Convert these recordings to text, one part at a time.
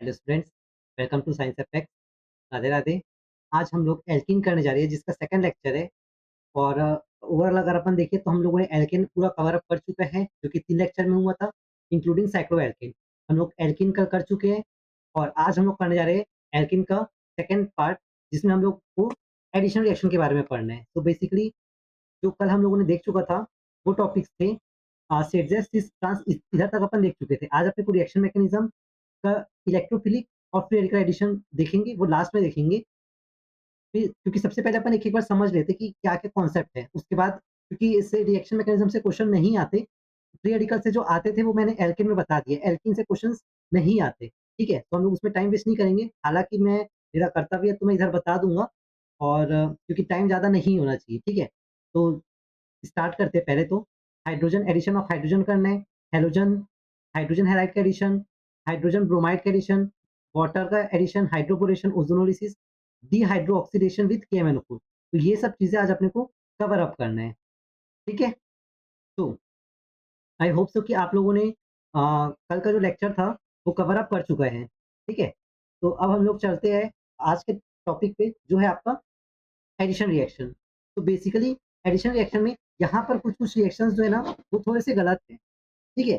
Hello students, welcome to science effect. Radhe Radhe. आज हम लोग एल्कीन करने जा रहे हैं जिसका सेकंड लेक्चर है। और ओवरऑल अगर अपन देखें तो हम लोगों ने एल्कीन पूरा कवर अप कर चुका है जो कि 3 लेक्चर में हुआ था, इंक्लूडिंग साइक्लो एल्कीन। हम लोग एल्कीन का कर चुके हैं और आज हम लोग करने जा रहे हैं एल्कीन का सेकंड पार्ट, जिसमें हम लोग को एडिशन रिएक्शन के बारे में पढ़ना है। तो बेसिकली जो कल हम लोगों ने देख चुका था वो टॉपिक्स थे सेड्जेस ट्रांस, इधर तक अपन देख चुके थे। आज अपने को रिएक्शन मैकेनिज्म का इलेक्ट्रोफिलिक और फ्री रेडिकल एडिशन देखेंगे, वो लास्ट में देखेंगे। फिर क्योंकि सबसे पहले अपन एक-एक बार समझ लेते हैं कि क्या-क्या कॉन्सेप्ट है। उसके बाद क्योंकि इससे रिएक्शन मैकेनिज्म से क्वेश्चन नहीं आते, फ्री रेडिकल से जो आते थे वो मैंने एल्केन में बता दिए, एल्कीन से क्वेश्चंस नहीं आते, ठीक है? तो हम लोग उसमें टाइम वेस्ट नहीं करेंगे। हालाँकि मैं मेरा कर्तव्य है तो मैं इधर बता दूँगा और क्योंकि टाइम ज़्यादा नहीं होना चाहिए, ठीक है? तो स्टार्ट करते हैं। पहले तो हाइड्रोजन एडिशन ऑफ हाइड्रोजन करना है, हैलोजन हाइड्रोजन हैलाइड का एडिशन, हाइड्रोजन ब्रोमाइड का एडिशन, वाटर का एडिशन, हाइड्रोपोरेशन, ओज़ोनोलिसिस, डिहाइड्रोऑक्सीडेशन विद KMnO4। तो ये सब चीज़ें आज अपने को कवर अप करना है, ठीक है? तो आई होप सो कि आप लोगों ने कल का जो लेक्चर था वो कवर अप कर चुका है, ठीक है? तो अब हम लोग चलते हैं आज के टॉपिक पे जो है आपका एडिशन रिएक्शन। तो बेसिकली एडिशन रिएक्शन में यहाँ पर कुछ-कुछ रिएक्शंस जो है ना वो थोड़े से गलत हैं, ठीक है?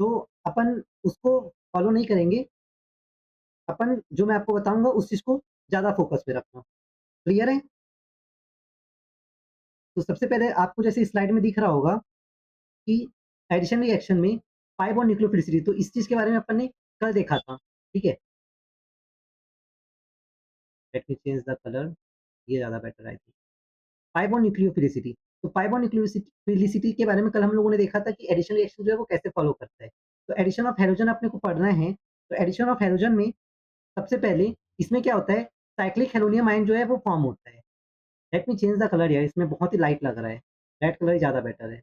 तो अपन उसको फॉलो नहीं करेंगे, अपन जो मैं आपको बताऊँगा उस चीज़ को ज़्यादा फोकस में रखना। क्लियर है? तो सबसे पहले आपको जैसे स्लाइड में दिख रहा होगा कि एडिशन रिएक्शन में pi बॉन्ड न्यूक्लियोफिलिसिटी, तो इस चीज़ के बारे में अपन ने कल देखा था, ठीक है? Let me change the colour, ये ज़्यादा better I think. pi bond nucleophilicity, तो pi बॉन्ड न्यूक्लियोफिलिसिटी के बारे में कल हम लोगों ने देखा था कि एडिशन रिएक्शन जो है वो कैसे फॉलो करता है। तो एडिशन ऑफ हैलोजन अपने को पढ़ना है, तो एडिशन ऑफ हैलोजन में सबसे पहले इसमें क्या होता है, साइक्लिक हेलोनियम आयन जो है वो फॉर्म होता है। Let me change the colour यार, इसमें बहुत ही लाइट लग रहा है। रेड कलर ही ज़्यादा बेटर है।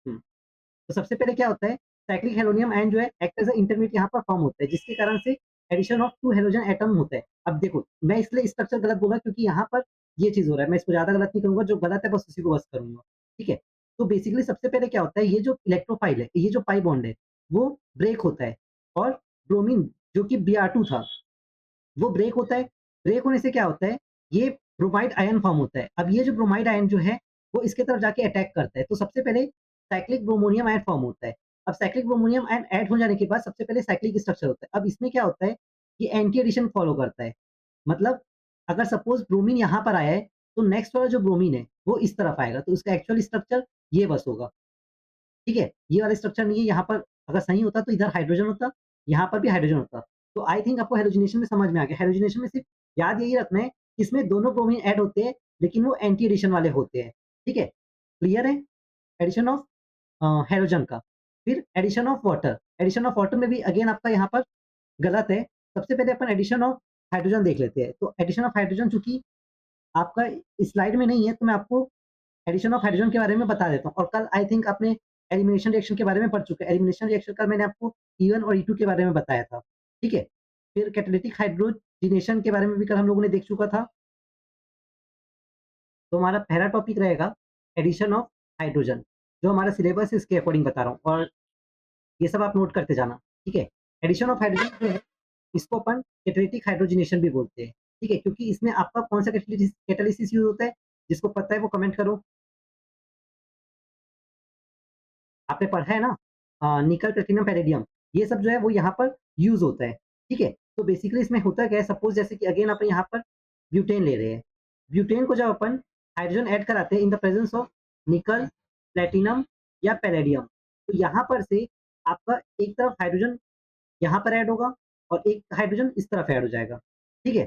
हुँ। तो सबसे पहले क्या होता है, साइक्लिक हेलोनियम आयन जो है एक्ट एज़ अ इंटरमीडिएट यहाँ पर फॉर्म होता है, जिसके कारण से एडिशन ऑफ 2 हेलोजन एटम होता है। अब देखो, मैं इसलिए स्ट्रक्चर गलत बोला क्योंकि यहाँ पर ये चीज़ हो रहा है, मैं इसको ज़्यादा गलत नहीं करूँगा, जो गलत है बस उसी को बस करूँगा, ठीक है? तो बेसिकली सबसे पहले क्या होता है, ये जो इलेक्ट्रोफाइल है, ये जो पाई बॉन्ड है, वो ब्रेक होता है और ब्रोमीन जो कि Br2 था, वो ब्रेक होता है। ब्रेक होने से क्या होता है, ये ब्रोमाइड आयन फॉर्म होता है। अब ये जो ब्रोमाइड आयन जो है, वो इसके तरफ जाके अटैक करता है। तो सबसे पहले साइक्लिक ब्रोमोनियम आयन फॉर्म होता है। अब साइक्लिक ब्रोमोनियम आयन ऐड हो जाने के बाद सबसे पहले साइक्लिक स्ट्रक्चर होता है। अब इसमें क्या होता है, ये एंटी एडिशन फॉलो करता है। मतलब अगर सपोज़ ब्रोमीन यहाँ पर आया है, तो नेक्स्ट वाला जो ब्रोमीन है, वो इस तरफ आएगा। तो इसका एक्चुअल स्ट्रक्चर ये बस होगा। ठीक है? ये वाला स्ट्रक्चर नहीं है, यहाँ पर अगर सही होता तो इधर हाइड्रोजन होता, यहाँ पर भी हाइड्रोजन होता। तो आई थिंक आपको हैलोजिनेशन में समझ में आ गया। हैलोजिनेशन में सिर्फ याद यही रखना है कि इसमें दोनों ब्रोमीन ऐड होते हैं, लेकिन वो एंटी एडिशन वाले होते हैं। ठीक है? क्लियर है? एडिशन ऑफ हैलोजन का। फिर addition of water. Addition of water में भी अगेन आपका यहाँ पर गलत है। सबसे पहले अपन एडिशन ऑफ हाइड्रोजन देख लेते हैं। तो एडिशन ऑफ हाइड्रोजन चूँकि आपका स्लाइड में नहीं है, तो मैं आपको एडिशन ऑफ हाइड्रोजन के बारे में बता देता हूँ। और कल आई थिंक आपने एलिमिनेशन रिएक्शन के बारे में पढ़ चुके हैं। एलिमिनेशन रिएक्शन का मैंने आपको E1 और E2 के बारे में बताया था, ठीक है? फिर कैटालिटिक हाइड्रोजनेशन के बारे में भी कल हम लोगों ने देख चुका था। तो हमारा पहला टॉपिक रहेगा एडिशन ऑफ हाइड्रोजन, जो हमारा सिलेबस है इसके अकॉर्डिंग बता रहा हूँ और ये सब आप नोट करते जाना, ठीक है? एडिशन ऑफ हाइड्रोजन जो है, इसको अपन कैटालिटिक हाइड्रोजनेशन भी बोलते हैं, ठीक है? क्योंकि इसमें आपका कौन-सा कैटालिसिस यूज़ होता है, जिसको पता है वो कमेंट करो। आपने पढ़ा है ना निकल, प्लैटिनम, पैलेडियम, ये सब जो है वो यहाँ पर यूज़ होता है, ठीक है? तो बेसिकली इसमें होता क्या है, सपोज़ जैसे कि अगेन अपन यहाँ पर ब्यूटेन ले रहे हैं। ब्यूटेन को जब अपन हाइड्रोजन ऐड कराते हैं इन द प्रेजेंस ऑफ निकल, प्लैटिनम या पैलेडियम, तो यहाँ पर से आपका एक तरफ हाइड्रोजन यहाँ पर ऐड होगा और एक हाइड्रोजन इस तरफ ऐड हो जाएगा, ठीक है?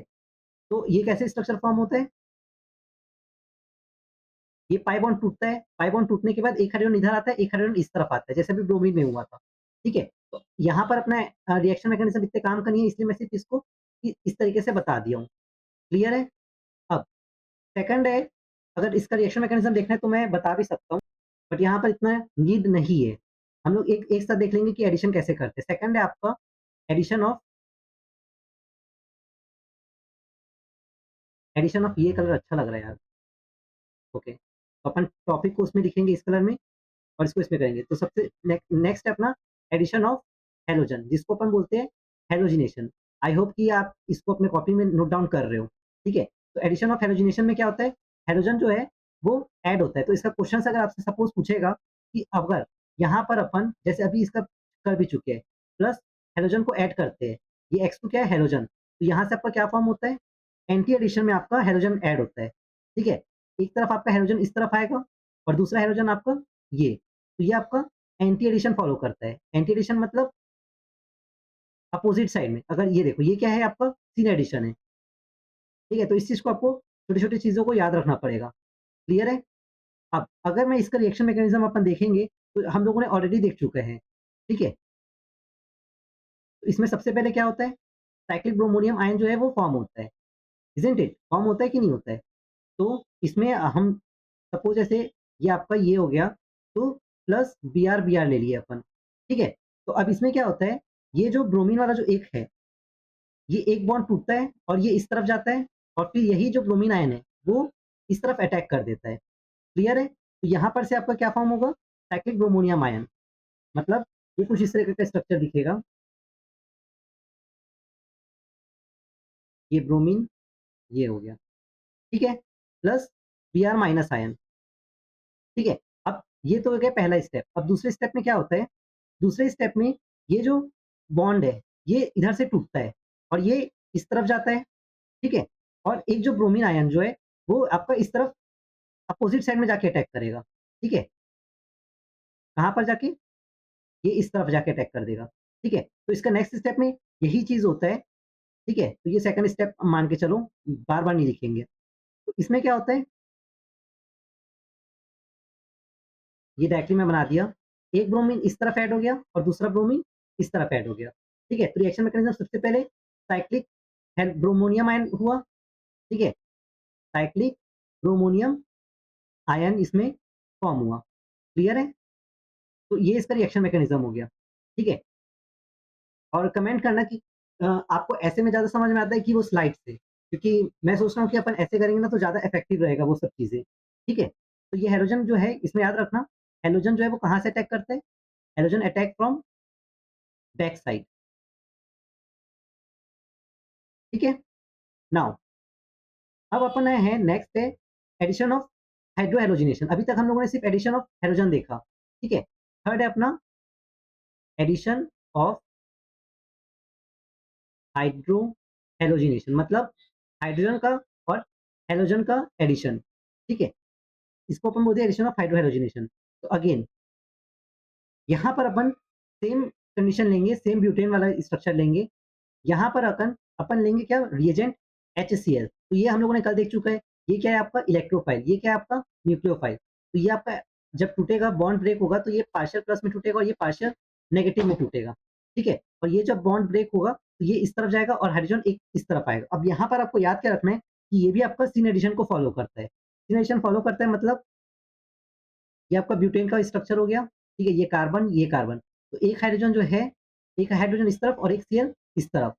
तो ये कैसे स्ट्रक्चर फॉर्म होता है? ये पाई बॉन्ड टूटता है, पाई बॉन्ड टूटने के बाद एक हाइड्रोजन इधर आता है, एक हाइड्रोजन इस तरफ आता है, जैसे अभी ब्रोमीन में हुआ था, ठीक है? तो यहाँ पर अपना रिएक्शन मैकेनिज़्म इतने काम का नहीं है, इसलिए मैं सिर्फ़ इसको इस तरीके से बता दिया हूँ। क्लियर है? अब सेकंड है, अगर इसका रिएक्शन मैकेनिज़्म देखना है तो मैं बता भी सकता हूँ, बट यहाँ पर इतना नीड नहीं है। हम लोग एक एक साथ देख लेंगे कि एडिशन कैसे करते हैं। सेकंड है आपका एडिशन ऑफ ये कलर अच्छा लग रहा है यार, ओके। तो अपन टॉपिक को उसमें लिखेंगे इस कलर में और इसको इसमें करेंगे। तो सबसे नेक्स्ट है अपना एडिशन ऑफ हैलोजन, जिसको अपन बोलते हैं हैलोजिनेशन। आई होप कि आप इसको अपने कॉपी में नोट डाउन कर रहे हो, ठीक है? तो एडिशन ऑफ हैलोजिनेशन में क्या होता है, हैलोजन जो है वो ऐड होता है। तो इसका क्वेश्चन अगर आपसे सपोज़ पूछेगा कि अगर यहाँ पर अपन जैसे अभी इसका कर भी चुके हैं, प्लस हैलोजन को ऐड करते हैं, ये X2 क्या है हैलोजन, तो यहाँ से आपका क्या फॉर्म होता है, एंटी एडिशन में आपका हैलोजन ऐड होता है, ठीक है? एक तरफ आपका हैलोजन इस तरफ आएगा और दूसरा हैलोजन आपका ये, तो ये आपका एंटी एडिशन फॉलो करता है। एंटी एडिशन मतलब अपोजिट साइड में, अगर ये देखो ये क्या है आपका सिन एडिशन है, ठीक है? तो इस चीज़ को आपको छोटी-छोटी चीज़ों को याद रखना पड़ेगा, क्लियर है? अब अगर मैं इसका रिएक्शन मैकेनिज़्म अपन देखेंगे, तो हम लोगों ने ऑलरेडी देख चुके हैं, ठीक है? तो इसमें सबसे पहले क्या होता है, साइक्लिक ब्रोमोनियम आयन जो है वो फॉर्म होता है, इज़न्ट इट? फॉर्म होता है कि नहीं होता है? तो इसमें हम सपोज़ जैसे ये आपका ये हो गया, तो प्लस Br ले लिए अपन, ठीक है? तो अब इसमें क्या होता है, ये जो ब्रोमीन वाला जो एक है, ये एक बॉन्ड टूटता है और ये इस तरफ जाता है और फिर यही जो ब्रोमीन आयन है, वो इस तरफ अटैक कर देता है, क्लियर है? तो यहाँ पर से आपका क्या फॉर्म होगा, साइक्लिक ब्रोमोनियम आयन, मतलब ये कुछ इस तरह का स्ट्रक्चर दिखेगा, ये ब्रोमीन, ये हो गया, ठीक है? प्लस Br- आयन, ठीक है? अब ये तो हो गया पहला स्टेप। अब दूसरे स्टेप में क्या होता है, दूसरे स्टेप में ये जो बॉन्ड है, ये इधर से टूटता है और ये इस तरफ जाता है, ठीक है? और एक जो ब्रोमीन आयन जो है, वो आपका इस तरफ अपोज़िट साइड में जाके अटैक करेगा, ठीक है? कहाँ पर जाके? ये इस तरफ जाके अटैक कर देगा, ठीक है? तो इसका नेक्स्ट स्टेप में यही चीज़ होता है, ठीक है? तो ये सेकंड स्टेप मान के चलो, बार-बार नहीं लिखेंगे। तो इसमें क्या होता है, ये डायरेक्टली मैं बना दिया, एक ब्रोमीन इस तरफ ऐड हो गया और दूसरा ब्रोमीन इस तरफ ऐड हो गया, ठीक है? तो रिएक्शन मैकेनिज़्म सबसे पहले साइक्लिक ब्रोमोनियम आयन हुआ, ठीक है? साइक्लिक ब्रोमोनियम आयन इसमें फॉर्म हुआ, क्लियर है? तो ये इसका रिएक्शन मैकेनिज़्म हो गया, ठीक है? और कमेंट करना कि आपको ऐसे में ज़्यादा समझ में आता है कि वो स्लाइड से? क्योंकि मैं सोच रहा हूँ कि अपन ऐसे करेंगे ना तो ज़्यादा इफेक्टिव रहेगा वो सब चीज़ें, ठीक है? तो ये हैलोजन जो है इसमें याद रखना, हैलोजन जो है वो कहाँ से अटैक करता है? Halogen attack from back side, ठीक है? नाउ अब अपन आए हैं नेक्स्ट है एडिशन ऑफ हाइड्रो हैलोजिनेशन। अभी तक हम लोगों ने सिर्फ एडिशन ऑफ हैलोजन देखा, ठीक है? थर्ड है अपना एडिशन ऑफ हाइड्रो हैलोजिनेशन, मतलब हाइड्रोजन का और हैलोजन का एडिशन, ठीक है? इसको अपन बोलते हैं एडिशन ऑफ हाइड्रो हैलोजिनेशन। तो अगेन यहाँ पर अपन सेम कंडीशन लेंगे, सेम ब्यूटेन वाला स्ट्रक्चर लेंगे। यहाँ पर अपन लेंगे क्या, रिएजेंट HCl। तो ये हम लोगों ने कल देख चुका है। ये क्या है आपका इलेक्ट्रोफाइल, ये क्या है आपका न्यूक्लियोफाइल। तो ये आपका जब टूटेगा, बॉन्ड ब्रेक होगा, तो ये पार्शियल प्लस में टूटेगा और ये पार्शियल नेगेटिव में टूटेगा, ठीक है? और ये जब बॉन्ड ब्रेक होगा तो ये इस तरफ जाएगा और हाइड्रोजन एक इस तरफ आएगा। अब यहाँ पर आपको याद क्या रखना है कि ये भी आपका सिन एडिशन को फॉलो करता है। सिन एडिशन फॉलो करता है मतलब ये आपका ब्यूटेन का स्ट्रक्चर हो गया, ठीक है? ये कार्बन, ये कार्बन। तो एक हाइड्रोजन जो है, एक हाइड्रोजन इस तरफ और एक Cl इस तरफ,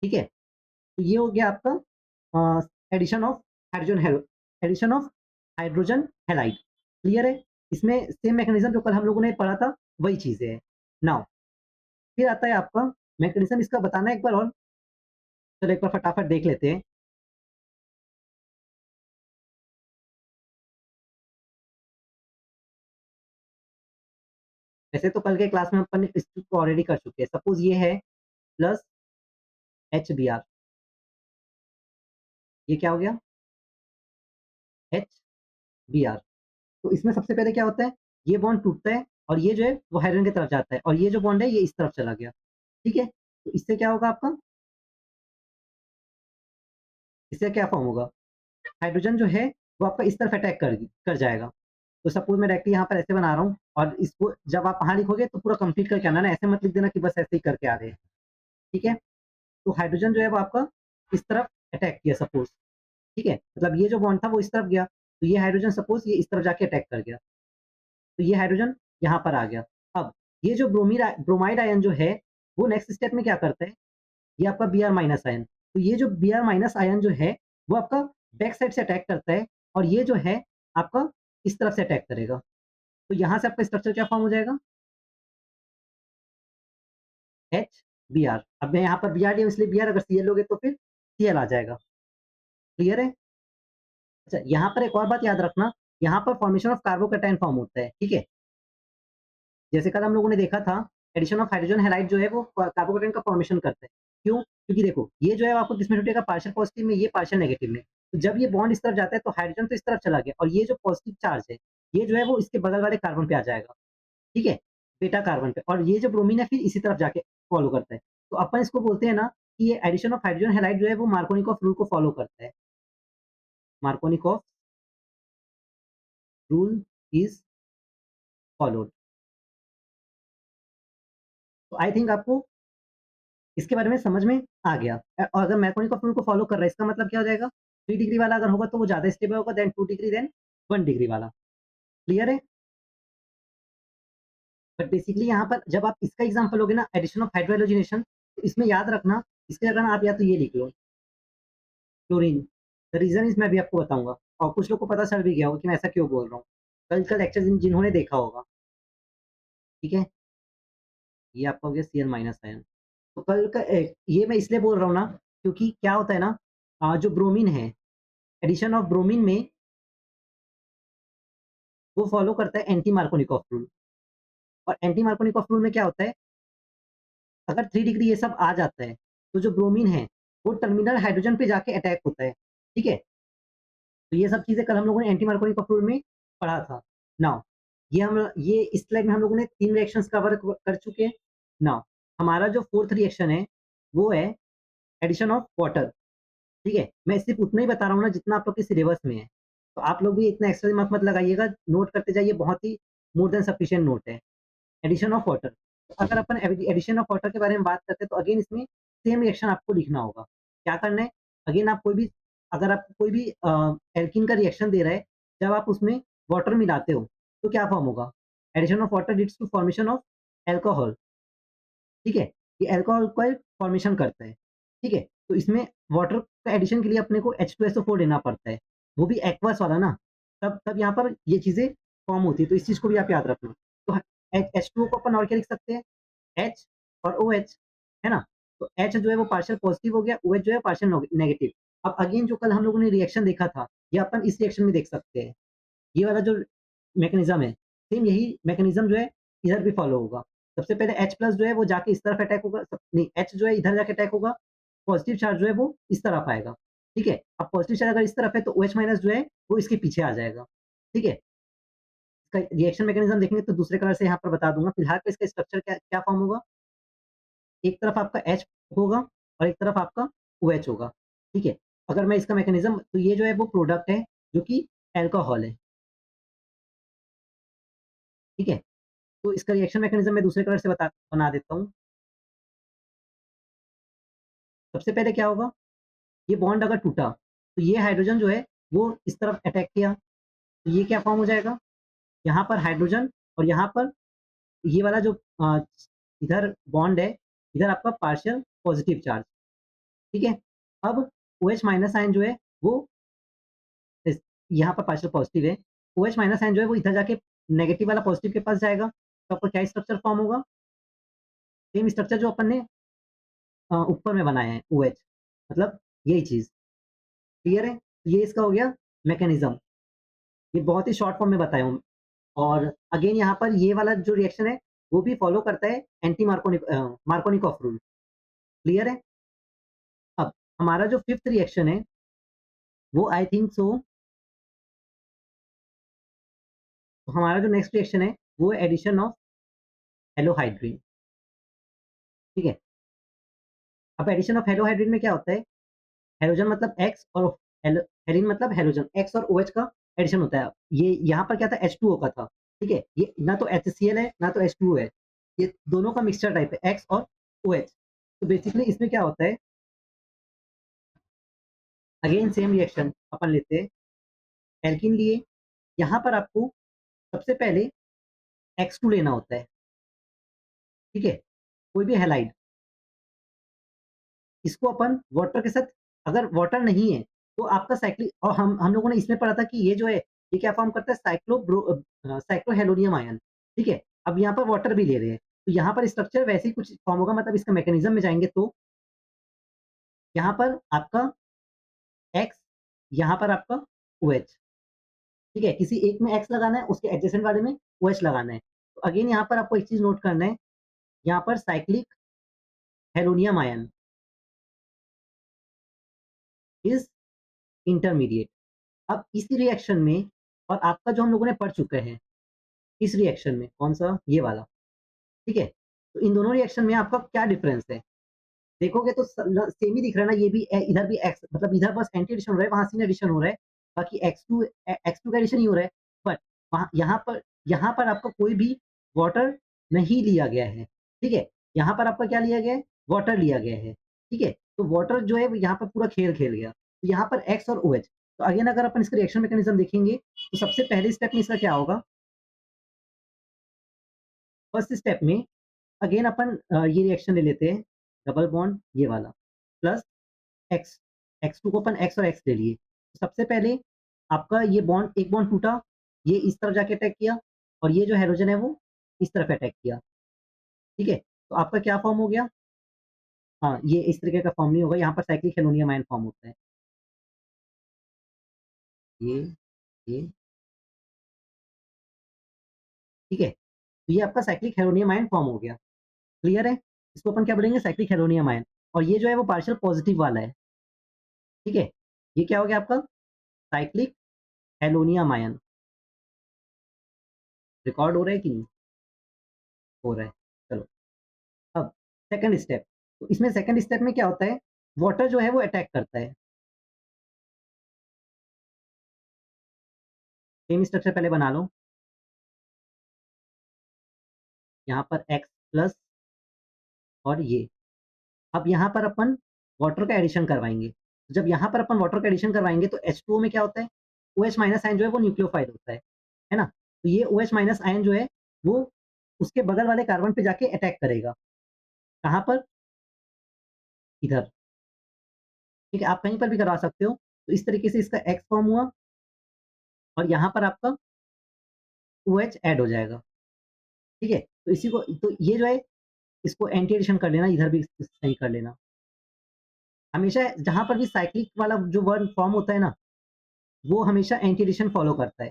ठीक है? तो ये हो गया आपका addition of hydrogen addition of hydrogen halide, clear है? इसमें सेम मैकेनिज्म जो कल हम लोगों ने पढ़ा था, वही चीज़ें हैं। नाउ फिर आता है आपका मैकेनिज्म, इसका बताना है एक बार और, चलो एक बार फटाफट देख लेते हैं। वैसे तो कल के क्लास में अपन इस चीज़ को ऑलरेडी कर चुके हैं। सपोज़ ये है प्लस HBr, ये क्या हो गया? HBr। तो इसमें सबसे पहले क्या होता है, ये बॉन्ड टूटता है और ये जो है वो हाइड्रोजन की तरफ जाता है और ये जो बॉन्ड है ये इस तरफ चला गया, ठीक है? तो इससे क्या होगा आपका, इससे क्या फॉर्म होगा, हाइड्रोजन जो है वो आपका इस तरफ अटैक कर कर जाएगा। तो सपोज़ मैं डायरेक्टली यहाँ पर ऐसे बना रहा हूँ और इसको जब आप वहाँ लिखोगे तो पूरा कंप्लीट करके आना ना, ऐसे मत लिख देना कि बस ऐसे ही करके आ रहे हैं, ठीक है? तो हाइड्रोजन जो है वो आपका इस तरफ अटैक किया सपोज़, ठीक है? मतलब ये जो बॉन्ड था वो इस तरफ गया, तो ये हाइड्रोजन सपोज़ ये इस तरफ जाके अटैक कर गया। तो ये हाइड्रोजन यहाँ पर आ गया। अब ये जो ब्रोमाइड आयन जो है, वो नेक्स्ट स्टेप में क्या करता है, ये आपका Br- आयन। तो ये जो Br- आयन जो है, वो आपका बैक साइड से अटैक करता है और ये जो है आपका इस तरफ से अटैक करेगा। तो यहाँ से आपका स्ट्रक्चर क्या फॉर्म हो जाएगा, HBr। अब मैं यहाँ पर Br लिया इसलिए Br, अगर Cl लोगे तो फिर Cl आ जाएगा। क्लियर है? अच्छा, यहाँ पर एक और बात याद रखना, यहाँ पर फॉर्मेशन ऑफ कार्बोकैटायन फॉर्म होता है, ठीक है? जैसे कल हम लोगों ने देखा था, एडिशन ऑफ हाइड्रोजन हैलाइड जो है वो कार्बोकैटायन का फॉर्मेशन करता है। क्यों? क्योंकि देखो, ये जो है आपको किसमें छूटेगा, पार्शियल पॉजिटिव में, ये पार्शियल नेगेटिव में। तो जब ये बॉन्ड इस तरफ जाता है तो हाइड्रोजन तो इस तरफ चला गया, और ये जो पॉजिटिव चार्ज है, ये जो है वो इसके बगल वाले कार्बन पे आ जाएगा, ठीक है? बीटा कार्बन पे, और ये जो ब्रोमीन है फिर इसी तरफ जाके फॉलो करता है। तो अपन इसको बोलते हैं ना कि ये एडिशन ऑफ हाइड्रोजन हैलाइड जो है वो मार्कोनिकॉफ रूल को फॉलो करता है। Markovnikov rule is followed. तो आई थिंक आपको इसके बारे में समझ में आ गया। और अगर मैथमेटिकल रूल को फॉलो कर रहा है, इसका मतलब क्या हो जाएगा? 3 डिग्री वाला अगर होगा तो वो ज़्यादा स्टेबल होगा देन 2 डिग्री, देन 1 डिग्री वाला। क्लियर है? बट बेसिकली यहाँ पर जब आप इसका एग्जांपल लोगे ना, एडिशन ऑफ हाइड्रोजनेशन, तो इसमें याद रखना, इसकी जगह ना आप या तो ये लिख लो, क्लोरीन। द रीज़न इज़ मैं अभी आपको बताऊँगा, और कुछ लोग को पता चल भी गया होगा कि मैं ऐसा क्यों बोल रहा हूँ। कल का लेक्चर जिन्होंने देखा होगा, ठीक है? ये आपका हो गया Cl- आयन। तो कल का ये मैं इसलिए बोल रहा हूँ ना, क्योंकि क्या होता है ना, जो ब्रोमीन है, एडिशन ऑफ ब्रोमीन में वो फॉलो करता है एंटी मार्कोनिकॉफ रूल। और एंटी मार्कोनिकॉफ रूल में क्या होता है, अगर 3 डिग्री ये सब आ जाता है, तो जो ब्रोमीन है, वो टर्मिनल हाइड्रोजन पे जाके अटैक होता है, ठीक है? तो ये सब चीज़ें कल हम लोगों ने एंटी मार्कोनिकॉफ रूल में पढ़ा था। नाउ ये इस स्लाइड में हम लोगों ने 3 रिएक्शंस कवर कर चुके हैं। नाउ हमारा जो 4th रिएक्शन है, वो है एडिशन ऑफ वाटर, ठीक है? मैं सिर्फ़ उतना ही बता रहा हूँ ना जितना आप लोग के सिलेबस में है। तो आप लोग भी इतना एक्स्ट्रा दिमाग मत लगाइएगा, नोट करते जाइए, बहुत ही मोर देन सफिशिएंट नोट है। एडिशन ऑफ वाटर, अगर अपन एडिशन ऑफ वाटर के बारे में बात करते हैं तो अगेन इसमें सेम रिएक्शन आपको लिखना होगा। क्या करना है, अगेन आप कोई भी, अगर आप कोई भी एल्कीन का रिएक्शन दे रहा है, जब आप उसमें वाटर मिलाते हो तो क्या फॉर्म होगा, addition of water leads to formation of alcohol, ठीक है? ये अल्कोहल का फॉर्मेशन करता है, ठीक है? तो इसमें वाटर का एडिशन के लिए अपने को H2SO4 लेना पड़ता है, वो भी एक्वस वाला ना, तब तब यहाँ पर ये चीज़ें फॉर्म होती है, तो इस चीज़ को भी आप याद रखना। तो H2O को अपन और क्या लिख सकते हैं, H और OH, है ना? तो H जो है वो पार्शियल पॉजिटिव हो गया, OH जो है पार्शियल नेगेटिव। अब अगेन जो कल हम लोगों ने रिएक्शन देखा था, ये अपन इस रिएक्शन में देख सकते हैं। ये वाला जो मैकेनिज़्म है, सेम यही मैकेनिज़्म जो है इधर भी फॉलो होगा। सबसे पहले H प्लस जो है वो जाके इस तरफ अटैक होगा, नहीं, H जो है इधर जाके अटैक होगा, पॉजिटिव चार्ज जो है वो इस तरफ आएगा, ठीक है? अब पॉजिटिव चार्ज अगर इस तरफ है तो OH माइनस जो है वो इसके पीछे आ जाएगा, ठीक है? इसका रिएक्शन मैकेनिज़्म देखेंगे तो दूसरे कलर से यहाँ पर बता दूँगा, फिलहाल पे इसका स्ट्रक्चर क्या क्या फॉर्म होगा, एक तरफ आपका H होगा और एक तरफ आपका OH होगा, ठीक है? अगर मैं इसका मैकेनिज़्म, तो ये जो है वो प्रोडक्ट है जो कि अल्कोहल है, ठीक है? तो इसका रिएक्शन मैकेनिज़्म मैं दूसरे कलर से बना देता हूँ। सबसे पहले क्या होगा, ये बॉन्ड अगर टूटा, तो ये हाइड्रोजन जो है वो इस तरफ अटैक किया, तो ये क्या फॉर्म हो जाएगा, यहाँ पर हाइड्रोजन, और यहाँ पर ये वाला जो इधर बॉन्ड है, इधर आपका पार्शियल पॉजिटिव चार्ज, ठीक है? अब OH माइनस आयन जो है वो इस यहाँ पर पार्शियल पॉजिटिव है, OH माइनस आयन जो है वो इधर जाके नेगेटिव वाला पॉजिटिव के पास जाएगा, तो आपका क्या स्ट्रक्चर फॉर्म होगा, सेम स्ट्रक्चर जो अपन ने ऊपर में बनाया है, OH, मतलब यही चीज़। क्लियर है? ये इसका हो गया मैकेनिज़्म। ये बहुत ही शॉर्ट फॉर्म में बताया हूँ, और अगेन यहाँ पर ये वाला जो रिएक्शन है, वो भी फॉलो करता है एंटी मार्कोनिकॉफ रूल। क्लियर है? अब हमारा जो 5th रिएक्शन है, वो आई थिंक सो, हमारा जो नेक्स्ट रिएक्शन है, वो है एडिशन ऑफ हेलोहाइड्रिन, ठीक है? अब एडिशन ऑफ हेलोहाइड्रिन में क्या होता है, हेलोजन मतलब X, और हेलिन मतलब हेलोजन, X और OH का एडिशन होता है। ये यहाँ पर क्या था, H2O का था, ठीक है? ये ना तो HCl है, ना तो H2O है। ये दोनों का मिक्सचर टाइप है, X और OH। तो बेसिकली इसमें क्या होता है, अगेन सेम रिएक्शन अपन लेते हैं, एल्कीन लिए, यहाँ पर आपको सबसे पहले X2 लेना होता है, ठीक है? कोई भी हैलाइड, इसको अपन वाटर के साथ, अगर वाटर नहीं है, तो आपका साइक्लिक, और हम लोगों ने इसमें पढ़ा था कि ये जो है, ये क्या फ़ॉर्म करता है, साइक्लोहेलोनियम आयन, ठीक है? अब यहाँ पर वाटर भी ले रहे हैं, तो यहाँ पर स्ट्रक्चर वैसे ही कुछ फॉर्म होगा, मतलब इसका मैकेनिज़्म में जाएँगे तो यहाँ पर आपका एक्स, यहाँ पर आपका ओएच, ठीक है? किसी एक में एक्स लगाना है, उसके एडजेसेंट वाले में ओएच लगाना है। तो अगेन यहाँ पर आपको एक चीज़ नोट करना है, यहाँ पर cyclic halonium ion is intermediate. अब इस रिएक्शन में और आपका जो हम लोगों ने पढ़ चुके हैं, इस रिएक्शन में कौन-सा? ये वाला, ठीक है? तो इन दोनों रिएक्शन में आपका क्या डिफरेंस है? देखोगे तो सेम ही दिख रहा है ना, ये भी इधर भी एक्स, मतलब इधर बस एंटी एडिशन हो रहा है, वहाँ सिन एडिशन हो रहा है। बाकी एक्स टू का एडिशन ही हो रहा है। बट वहाँ यहाँ पर आपका कोई भी वाटर नहीं लिया गया है, ठीक है? यहाँ पर आपका क्या लिया गया है? वाटर लिया गया है, ठीक है? तो वाटर जो है वो यहाँ पर पूरा खेल खेल गया। तो यहाँ पर एक्स और ओएच, तो अगेन अगर अपन इसका रिएक्शन मैकेनिज्म देखेंगे, तो सबसे पहले स्टेप में इसका क्या होगा? फर्स्ट स्टेप में अगेन अपन ये रिएक्शन ले लेते हैं, डबल बॉन्ड ये वाला, प्लस एक्स, एक्स2 को अपन एक्स और एक्स ले लिए। तो सबसे पहले आपका ये बॉन्ड, एक बॉन्ड टूटा, ये इस तरफ जाके अटैक किया और ये जो हाइड्रोजन है वो इस तरफ अटैक किया, ठीक है? तो आपका क्या फॉर्म हो गया? हाँ, ये इस तरीके का फॉर्म नहीं होगा, यहाँ पर साइक्लिक हेलोनियम आयन फॉर्म होता है। ये, ये, ठीक है? तो ये आपका साइक्लिक हेलोनियम आयन फॉर्म हो गया, क्लियर है? इसको अपन क्या बोलेंगे? Cyclic halonium ion. और ये जो है वो पार्शियल पॉजिटिव वाला है, ठीक है? ये क्या हो गया आपका? Cyclic halonium ion. रिकॉर्ड हो रहा है कि नहीं? हो रहा है। चलो, अब सेकंड स्टेप, तो इसमें सेकंड स्टेप में क्या होता है? वाटर जो है वो अटैक करता है। सेम स्ट्रक्चर पहले बना लो, यहाँ पर एक्स प्लस और ये। अब यहाँ पर अपन वाटर का एडिशन करवाएँगे। जब यहाँ पर अपन वाटर का एडिशन करवाएँगे तो H2O में क्या होता है? OH माइनस आयन जो है वो न्यूक्लियोफाइल होता है ना? तो ये OH माइनस आयन जो है वो उसके बगल वाले कार्बन पे जाके अटैक करेगा। कहाँ पर? इधर, ठीक है? आप कहीं पर भी करवा सकते हो। तो इस तरीके से इसका X फॉर्म हुआ और यहाँ पर आपका OH ऐड हो जाएगा, ठीक है? तो इसी को, तो ये जो है इसको एंटी एडिशन कर लेना, इधर भी सही कर लेना। हमेशा जहाँ पर भी साइक्लिक वाला जो वर्ड फॉर्म होता है ना, वो हमेशा एंटी एडिशन फॉलो करता है,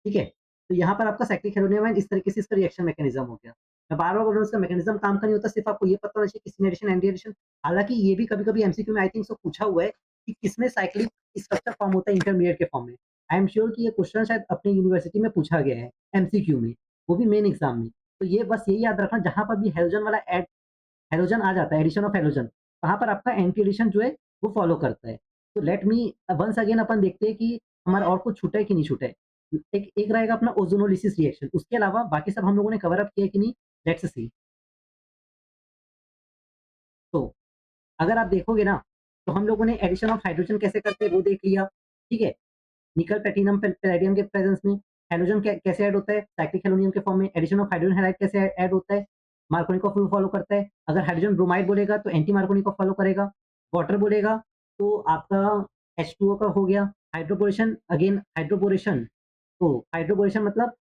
ठीक है? तो यहाँ पर आपका साइक्लिक हेलोनियम आयन इस तरीके से इसका रिएक्शन मैकेनिज़्म हो गया। मैं बार-बार बोल रहा हूँ इसका मैकेनिज़्म काम का नहीं होता, सिर्फ़ आपको ये पता होना चाहिए कि सिन एडिशन, एंटी एडिशन। हालाँकि ये भी कभी-कभी एमसीक्यू में आई थिंक सो पूछा हुआ है कि किसमें साइक्लिक स्ट्रक्चर फॉर्म होता है इंटरमीडिएट के फॉर्म में। आई एम श्योर कि ये क्वेश्चन शायद अपनी यूनिवर्सिटी में पूछा गया है एमसीक्यू में, वो भी मेन एग्ज़ाम में। तो ये बस यही याद रखना, जहाँ पर भी हैलोजन वाला हैलोजन आ जाता है, एडिशन ऑफ हैलोजन, वहाँ पर आपका एंटी एडिशन जो है वो फॉलो करता है। तो लेट मी वंस अगेन अपन देखते हैं कि हमारा और कुछ छूटा है कि नहीं छूटा है। एक एक रहेगा अपना ओज़ोनोलिसिस रिएक्शन, उसके अलावा बाकी सब हम लोगों ने कवर अप किया है कि नहीं, लेट्स सी। तो अगर आप देखोगे ना, तो हम लोगों ने एडिशन ऑफ हाइड्रोजन कैसे करते हैं वो देख लिया, ठीक है? निकल, प्लैटिनम, पैलेडियम के प्रेजेंस में हैलोजन कैसे ऐड होता है? साइक्लिक हेलोनियम के फॉर्म में। एडिशन ऑफ हाइड्रोजन हैलाइड कैसे ऐड होता है? मार्कोनिकोव रूल फॉलो करता है। अगर हाइड्रोजन ब्रोमाइड बोलेगा तो एंटी मार्कोनिकोव फॉलो करेगा। वाटर बोलेगा तो आपका H2O का हो गया। हाइड्रोपोरेशन, अगेन हाइड्रोपोरेशन, तो हाइड्रोपोरेशन मतलब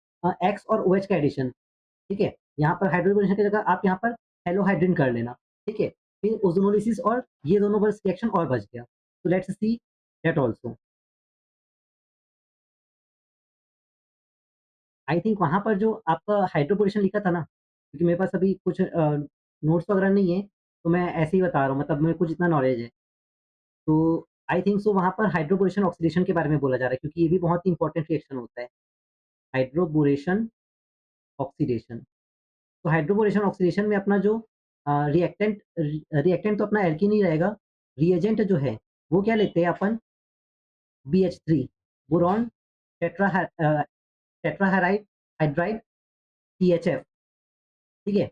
X और OH का एडिशन, ठीक है? यहाँ पर हाइड्रोपोरेशन की जगह आप यहाँ पर हेलोहाइड्रिन कर लेना, ठीक है? फिर ओज़ोनोलिसिस और ये दोनों बस रिएक्शन और बच गया। तो let's see that also. I think वहाँ पर जो आपका हाइड्रोपोरेशन लिखा था ना, क्योंकि मेरे पास अभी कुछ नोट्स वगैरह नहीं है, तो मैं ऐसे ही बता रहा हूँ, मतलब मेरे को जितना नॉलेज है। तो आई थिंक सो वहाँ पर हाइड्रोपोरेशन ऑक्सीडेशन के बारे में बोला जा रहा है, क्योंकि ये भी बहुत ही इंपॉर्टेंट रिएक्शन होता है। Hydroboration oxidation. तो हाइड्रोपोरेशन ऑक्सीडेशन में अपना जो रिएक्टेंट तो अपना एल्कीन ही रहेगा। रिएजेंट जो है, वो क्या लेते हैं अपन? BH3, बोरॉन टेट्राहाइड्राइड हाइड्राइड THF, ठीक है?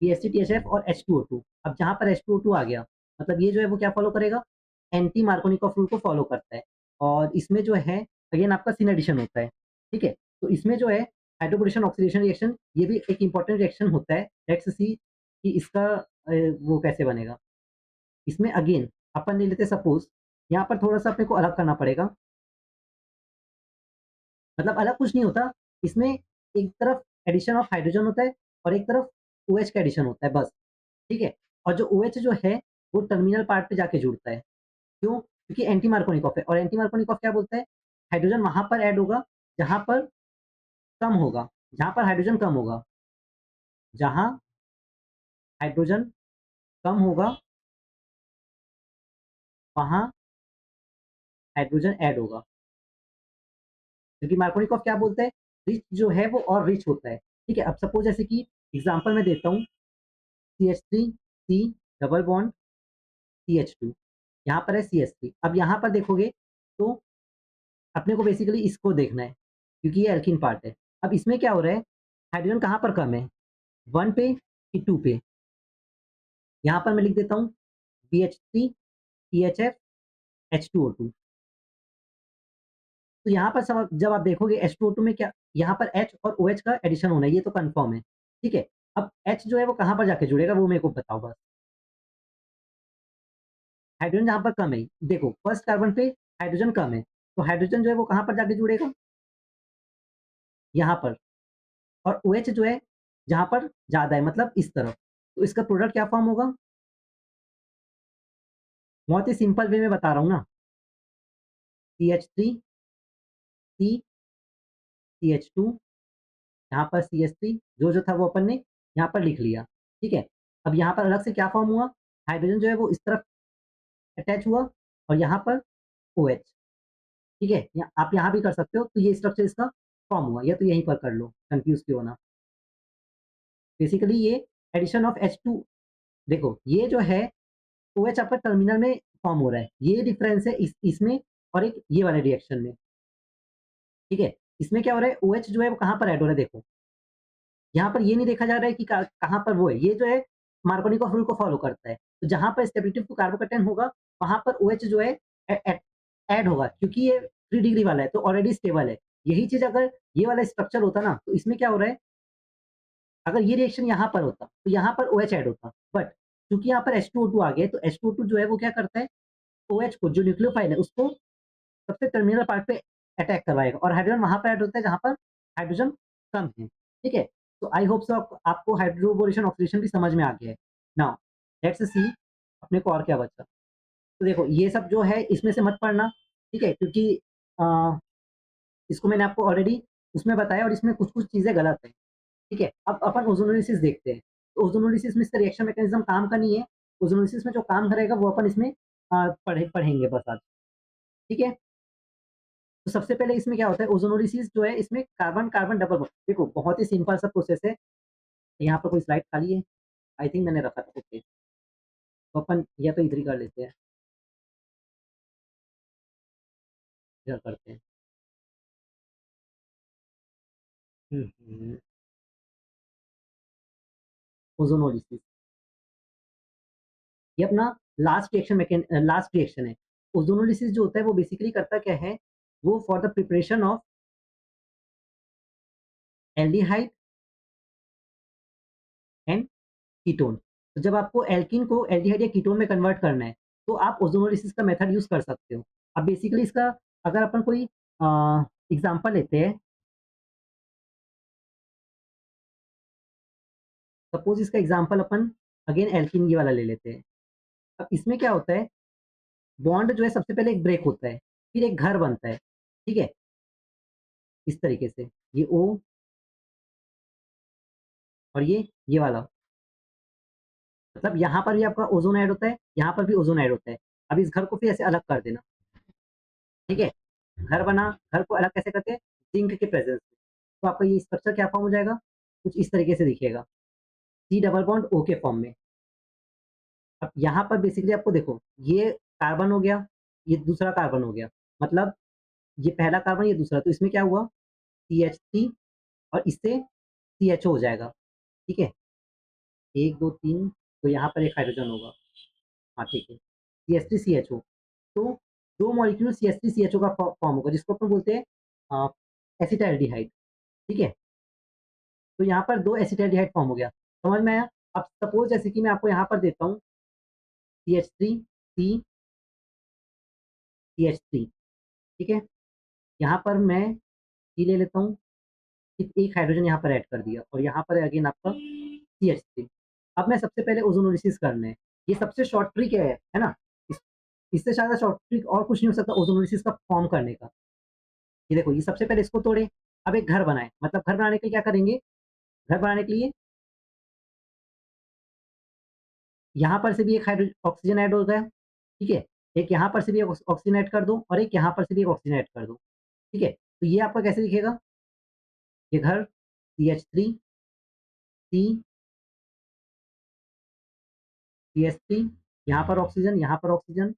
BHC, THF और H2O2। अब जहाँ पर H2O2 आ गया, मतलब ये जो है वो क्या फ़ॉलो करेगा? एंटी मार्कोनिकॉफ रूल को फ़ॉलो करता है और इसमें जो है अगेन आपका सिन एडिशन होता है, ठीक है? तो इसमें जो है हाइड्रोपोरेशन ऑक्सीडेशन रिएक्शन, ये भी एक इम्पोर्टेंट रिएक्शन होता है। लेट्स सी कि इसका वो कैसे बनेगा? इसमें अगेन अपन ले लेते हैं सपोज़, यहाँ पर थोड़ा-सा अपने को अलग करना पड़ेगा। मतलब अलग कुछ नहीं होता, इसमें एक तरफ एडिशन ऑफ हाइड्रोजन होता है और एक तरफ OH का एडिशन होता है बस, ठीक है? और जो OH जो है वो टर्मिनल पार्ट पे जाके जुड़ता है। क्यों? क्योंकि एंटी मार्कोनिकॉफ है और एंटी मार्कोनिकॉफ क्या बोलता है? हाइड्रोजन वहाँ पर ऐड होगा जहाँ पर कम होगा, जहाँ पर हाइड्रोजन कम होगा। जहाँ हाइड्रोजन कम होगा, वहाँ हाइड्रोजन ऐड होगा। क्योंकि मार्कोनिकॉफ क्या बोलता है? रिच जो है वो और रिच होता है, ठीक है? अब सपोज़ जैसे कि एग्ज़ाम्पल मैं देता हूँ CH3 C double bond CH2 यहाँ पर है CH3 अब यहाँ पर देखोगे तो अपने को बेसिकली इसको देखना है, क्योंकि ये एल्कीन पार्ट है। अब इसमें क्या हो रहा है? हाइड्रोजन कहाँ पर कम है? 1 पे कि 2 पे? यहाँ पर मैं लिख देता हूँ BH3 CHF H2O2 तो यहाँ पर सब जब आप देखोगे H2O2 में क्या यहाँ पर H और OH का एडिशन होना है, ये तो कन्फर्म है, ठीक है? अब H जो है वो कहाँ पर जाके जुड़ेगा वो मेरे को बताओ बस। हाइड्रोजन जहाँ पर कम है, देखो फर्स्ट कार्बन पे हाइड्रोजन कम है, तो हाइड्रोजन जो है वो कहाँ पर जाके जुड़ेगा? यहाँ पर और OH जो है जहाँ पर ज़्यादा है मतलब इस तरफ, तो इसका प्रोडक्ट क्या फॉर्म होगा? बहुत ही सिंपल वे में बता रहा हूँ ना, CH3 C CH2 यहाँ पर CH3 जो था वो अपन ने यहाँ पर लिख लिया, ठीक है? अब यहाँ पर अलग से क्या फॉर्म हुआ? हाइड्रोजन जो है वो इस तरफ अटैच हुआ और यहाँ पर OH, ठीक है? या आप यहाँ भी कर सकते हो, तो ये स्ट्रक्चर इसका फॉर्म हुआ, या तो यहीं पर कर लो, कन्फ्यूज़ क्यों होना। बेसिकली ये एडिशन ऑफ H2 देखो, ये जो है OH आपका टर्मिनल में फॉर्म हो रहा है, ये डिफरेंस है इसमें और एक ये वाले रिएक्शन में, ठीक है? इसमें क्या हो रहा है? OH जो है वो कहाँ पर ऐड हो रहा है देखो, यहाँ पर ये नहीं देखा जा रहा है कि कहाँ पर वो है, ये जो है मार्कोनिकॉफ रूल को फॉलो करता है। तो जहाँ पर स्टेबिलिटी टू कार्बोकैटायन होगा, वहाँ पर OH जो है ए ए ऐड होगा क्योंकि ये 3 डिग्री वाला है, तो ऑलरेडी स्टेबल है। यही चीज़ अगर ये वाला स्ट्रक्चर होता ना, तो इसमें क्या हो रहा है, अगर ये रिएक्शन यहाँ पर होता, तो यहाँ पर OH ऐड होता। बट चूँकि यहाँ पर H2O2 आ गया है, तो H2O2 जो है वो क्या करता है, OH को जो न्यूक्लियोफाइल है उसको सबसे टर्मिनल पार्ट पे अटैक करवाएगा और हाइड्रोजन वहाँ पर ऐड होता है जहाँ पर हाइड्रोजन कम है, ठीक है? तो आई होप सो आपको हाइड्रोबोरेशन ऑक्सीडेशन भी समझ में आ गया है। नाउ लेट्स सी अपने को और क्या बचा। तो देखो ये सब जो है इसमें से मत पढ़ना, ठीक है? क्योंकि अ, इसको मैंने आपको ऑलरेडी उसमें बताया और इसमें कुछ-कुछ चीज़ें गलत हैं, ठीक है? अब अपन ओज़ोनोलिसिस देखते हैं। तो ओज़ोनोलिसिस में इसका रिएक्शन मैकेनिज़्म काम का नहीं है। ओज़ोनोलिसिस में जो काम करेगा वो अपन इसमें पढ़ेंगे बस आज, ठीक है? तो सबसे पहले इसमें क्या होता है ओज़ोनोलिसिस जो है इसमें कार्बन-कार्बन डबल बॉन्ड देखो बहुत ही सिंपल सा प्रोसेस है। यहाँ पर कोई स्लाइड खाली है? आई थिंक मैंने रखा था, ओके। तो अपन या तो इधर ही कर लेते हैं, इधर करते हैं। हुँ। ओज़ोनोलिसिस ये अपना लास्ट रिएक्शन है। ओज़ोनोलिसिस जो होता है वो बेसिकली करता क्या है, वो for the preparation of aldehyde and ketone. तो जब आपको एल्कीन को एल्डिहाइड या कीटोन में कन्वर्ट करना है, तो आप ओज़ोनोलिसिस का मेथड यूज़ कर सकते हो। अब बेसिकली इसका अगर अपन कोई एग्ज़ाम्पल लेते हैं, सपोज़ इसका एग्ज़ाम्पल अपन अगेन एल्कीन ये वाला ले लेते हैं। अब इसमें क्या होता है, बॉन्ड जो है सबसे पहले एक ब्रेक होता है, फिर एक घर बनता है, ठीक है? इस तरीके से, ये O और ये वाला, मतलब यहाँ पर भी आपका ओज़ोन ऐड होता है, यहाँ पर भी ओज़ोन ऐड होता है। अब इस घर को फिर ऐसे अलग कर देना, ठीक है? घर बना, घर को अलग कैसे करते हैं? ज़िंक के प्रेज़ेंस में। तो आपका ये स्ट्रक्चर क्या फ़ॉर्म हो जाएगा? कुछ इस तरीके से दिखेगा, C डबल बॉन्ड O के फ़ॉर्म में। अब यहाँ पर बेसिकली आपको देखो, ये कार्बन हो गया, ये दूसरा कार्बन हो गया, मतलब ये पहला कार्बन, ये दूसरा, तो इसमें क्या हुआ? CH3 और इससे CHO हो जाएगा, ठीक है? 1, 2, 3 तो यहाँ पर एक हाइड्रोजन होगा। हाँ, ठीक है। CH3 CHO तो 2 मॉलिक्यूल CH3 CHO का फॉर्म होगा जिसको अपन बोलते हैं अ, एसिटाल्डिहाइड, ठीक है? तो यहाँ पर 2 एसिटाल्डिहाइड फॉर्म हो गया, समझ में आया? अब सपोज़ जैसे कि मैं आपको यहाँ पर देता हूँ CH3 C CH3 ठीक है? यहाँ पर मैं C ले लेता हूँ, एक हाइड्रोजन यहाँ पर ऐड कर दिया और यहाँ पर अगेन आपका CH3। अब मैं सबसे पहले ओज़ोनोलिसिस करना है। ये सबसे शॉर्ट ट्रिक है ना? इस इससे ज़्यादा शॉर्ट ट्रिक और कुछ नहीं हो सकता ओज़ोनोलिसिस का फॉर्म करने का। ये देखो, ये सबसे पहले इसको तोड़े, अब एक घर बनाएँ, मतलब घर बनाने के लिए क्या करेंगे? घर बनाने के लिए यहाँ पर से भी एक हाइड्रो ऑक्सीजन ऐड हो गया, ठीक है? एक यहाँ पर से भी ऑक्सीजन ऐड कर दो और एक यहाँ पर से भी एक ऑक्सीजन ऐड कर दो, ठीक है? तो ये आपका कैसे दिखेगा? ये घर CH3 C CH3, यहाँ पर ऑक्सीजन, यहाँ पर ऑक्सीजन,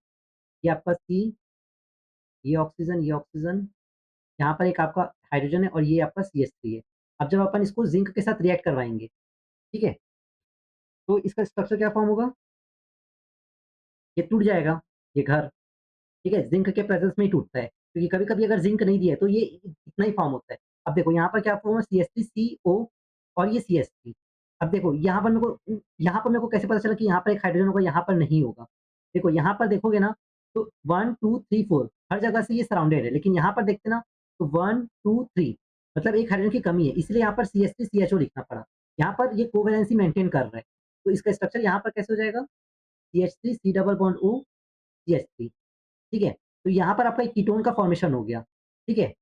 ये आपका C, ये ऑक्सीजन, यहाँ पर एक आपका हाइड्रोजन है और ये आपका CH3 है। अब जब अपन इसको ज़िंक के साथ रिएक्ट करवाएँगे, ठीक है? तो इसका स्ट्रक्चर क्या फॉर्म होगा? ये टूट जाएगा, ये घर, ठीक है? ज़िंक के प्रेजेंस में ही टूटता है, क्योंकि कभी-कभी अगर ज़िंक नहीं दिया है, तो ये इतना ही फॉर्म होता है। अब देखो यहाँ पर क्या फॉर्म है CH3CO और ये CH3। अब देखो यहाँ पर मेरे को कैसे पता चला कि यहाँ पर एक हाइड्रोजन होगा, यहाँ पर नहीं होगा? देखो यहाँ पर देखोगे ना, तो 1, 2, 3, 4 हर जगह से ये सराउंडेड है, लेकिन यहाँ पर देखते ना तो 1, 2, 3 मतलब एक हाइड्रोजन की कमी है, इसलिए यहाँ पर CH3 CHO लिखना पड़ा। यहाँ पर ये कोवैलेंसी मेंटेन कर रहा है, तो इसका स्ट्रक्चर यहाँ पर कैसे हो जाएगा? CH3 C double bond O CH3, ठीक है? तो यहाँ पर आपका एक कीटोन का फॉर्मेशन हो गया, ठीक है?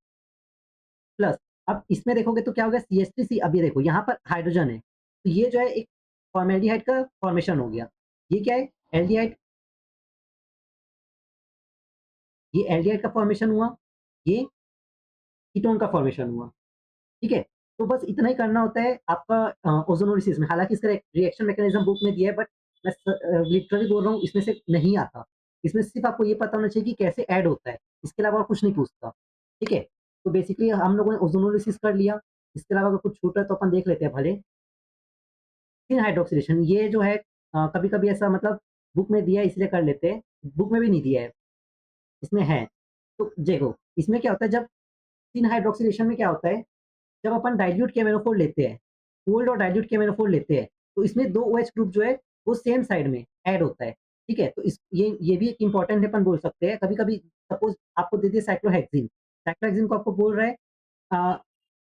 प्लस अब इसमें देखोगे तो क्या हो गया CH3C, अब ये देखो यहाँ पर हाइड्रोजन है, तो ये जो है एक फॉर्मेल्डिहाइड का फॉर्मेशन हो गया। ये क्या है? एल्डिहाइड, ये एल्डिहाइड का फॉर्मेशन हुआ, ये कीटोन का फॉर्मेशन हुआ, ठीक है? तो बस इतना ही करना होता है आपका ओज़ोनोलिसिस में। हालाँकि इसका रिएक्शन मैकेनिज़्म बुक में दिया है, बट मैं लिटरली बोल रहा हूँ, इसमें से नहीं आता। इसमें सिर्फ़ आपको ये पता होना चाहिए कि कैसे ऐड होता है, इसके अलावा और कुछ नहीं पूछता, ठीक है? तो बेसिकली हम लोगों ने ओज़ोनोलिसिस कर लिया, इसके अलावा अगर कुछ छूटा है तो अपन देख लेते हैं भले। फिर हाइड्रॉक्सिलेशन ये जो है कभी-कभी ऐसा मतलब बुक में दिया है इसलिए कर लेते हैं, बुक में भी नहीं दिया है, इसमें है। तो देखो, इसमें क्या होता है जब फिन हाइड्रॉक्सिलेशन में क्या होता है, जब अपन डाइल्यूट KMnO4 लेते हैं, कोल्ड और डाइल्यूट KMnO4 लेते हैं, तो इसमें 2 OH ग्रुप जो है वो सेम साइड में ऐड होता है, ठीक है? तो इस ये भी एक इम्पोर्टेंट है, अपन बोल सकते हैं। कभी-कभी सपोज़ आपको दे दिया साइक्लोहेक्सीन, साइक्लोहेक्सीन को आपको बोल रहा है अ,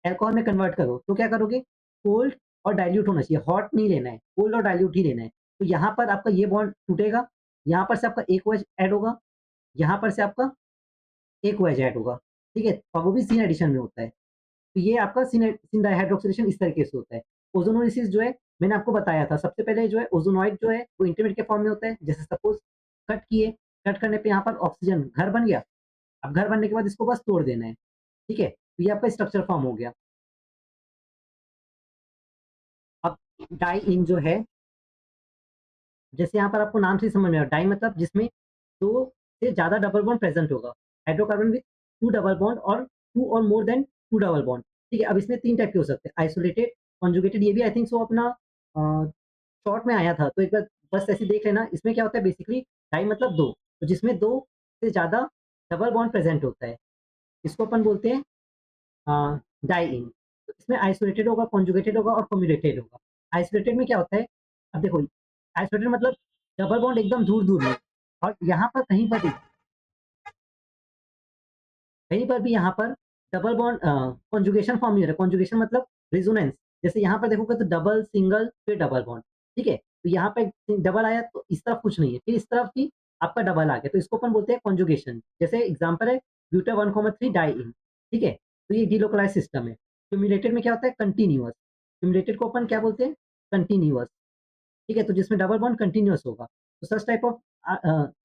अल्कोहल में कन्वर्ट करो, तो क्या करोगे? कोल्ड और डाइल्यूट होना चाहिए, हॉट नहीं लेना है, कोल्ड और डाइल्यूट ही लेना है। तो यहाँ पर आपका ये बॉन्ड टूटेगा, यहाँ पर से आपका एक OH ऐड होगा, यहाँ पर से आपका एक OH ऐड होगा, ठीक है? और वो भी सिन एडिशन में होता है। तो ये आपका सिन डाइहाइड्रॉक्सिलेशन इस तरीके से होता है। ओज़ोनोलिसिस जो है मैंने आपको बताया था, सबसे पहले जो है ओज़ोनॉइड जो है वो इंटरमीडिएट के फॉर्म में होता है। जैसे सपोज़ कट किए, कट करने पे यहाँ पर ऑक्सीजन घर बन गया। अब घर बनने के बाद इसको बस तोड़ देना है, ठीक है? तो ये आपका स्ट्रक्चर फॉर्म हो गया। अब डाई इन जो है, जैसे यहाँ पर आपको नाम से ही समझ में आ रहा है, डाई मतलब जिसमें 2 से ज़्यादा डबल बॉन्ड प्रेज़ेंट होगा। हाइड्रोकार्बन विथ 2 डबल बॉन्ड और 2 और मोर देन 2 डबल बॉन्ड, ठीक है? अब इसमें 3 टाइप के हो सकते हैं, आइसोलेटेड, कॉन्जुगेटेड, ये भी आई थिंक सो अपना शॉर्ट में आया था, तो एक बार बस ऐसे देख लेना। इसमें क्या होता है बेसिकली डाई मतलब 2, तो जिसमें 2 से ज़्यादा डबल बॉन्ड प्रेज़ेंट होता है, इसको अपन बोलते हैं डाई इन। तो इसमें आइसोलेटेड होगा, कॉन्जुगेटेड होगा और कम्युलेटेड होगा। आइसोलेटेड में क्या होता है, अब देखो आइसोलेटेड मतलब डबल बॉन्ड एकदम दूर-दूर में और यहाँ पर कहीं पर भी यहाँ पर डबल बॉन्ड कॉन्जुगेशन फॉर्म नहीं हो रहा है। कॉन्जुगेशन मतलब रेजोनेंस, जैसे यहाँ पर देखोगे तो डबल, सिंगल फिर डबल बॉन्ड, ठीक है? तो यहाँ पे डबल आया तो इस तरफ कुछ नहीं है, फिर इस तरफ भी आपका डबल आ गया, तो इसको अपन बोलते हैं कॉन्जुगेशन। जैसे एग्जांपल है ब्यूटा 1,3 डाई इन, ठीक है? तो ये डिलोकलाइज्ड सिस्टम है। क्युमुलेटेड में क्या होता है कंटीन्यूअस, क्युमुलेटेड को अपन क्या बोलते हैं कंटीन्यूअस, ठीक है? तो जिसमें डबल बॉन्ड कंटीन्यूअस होगा, तो सच टाइप ऑफ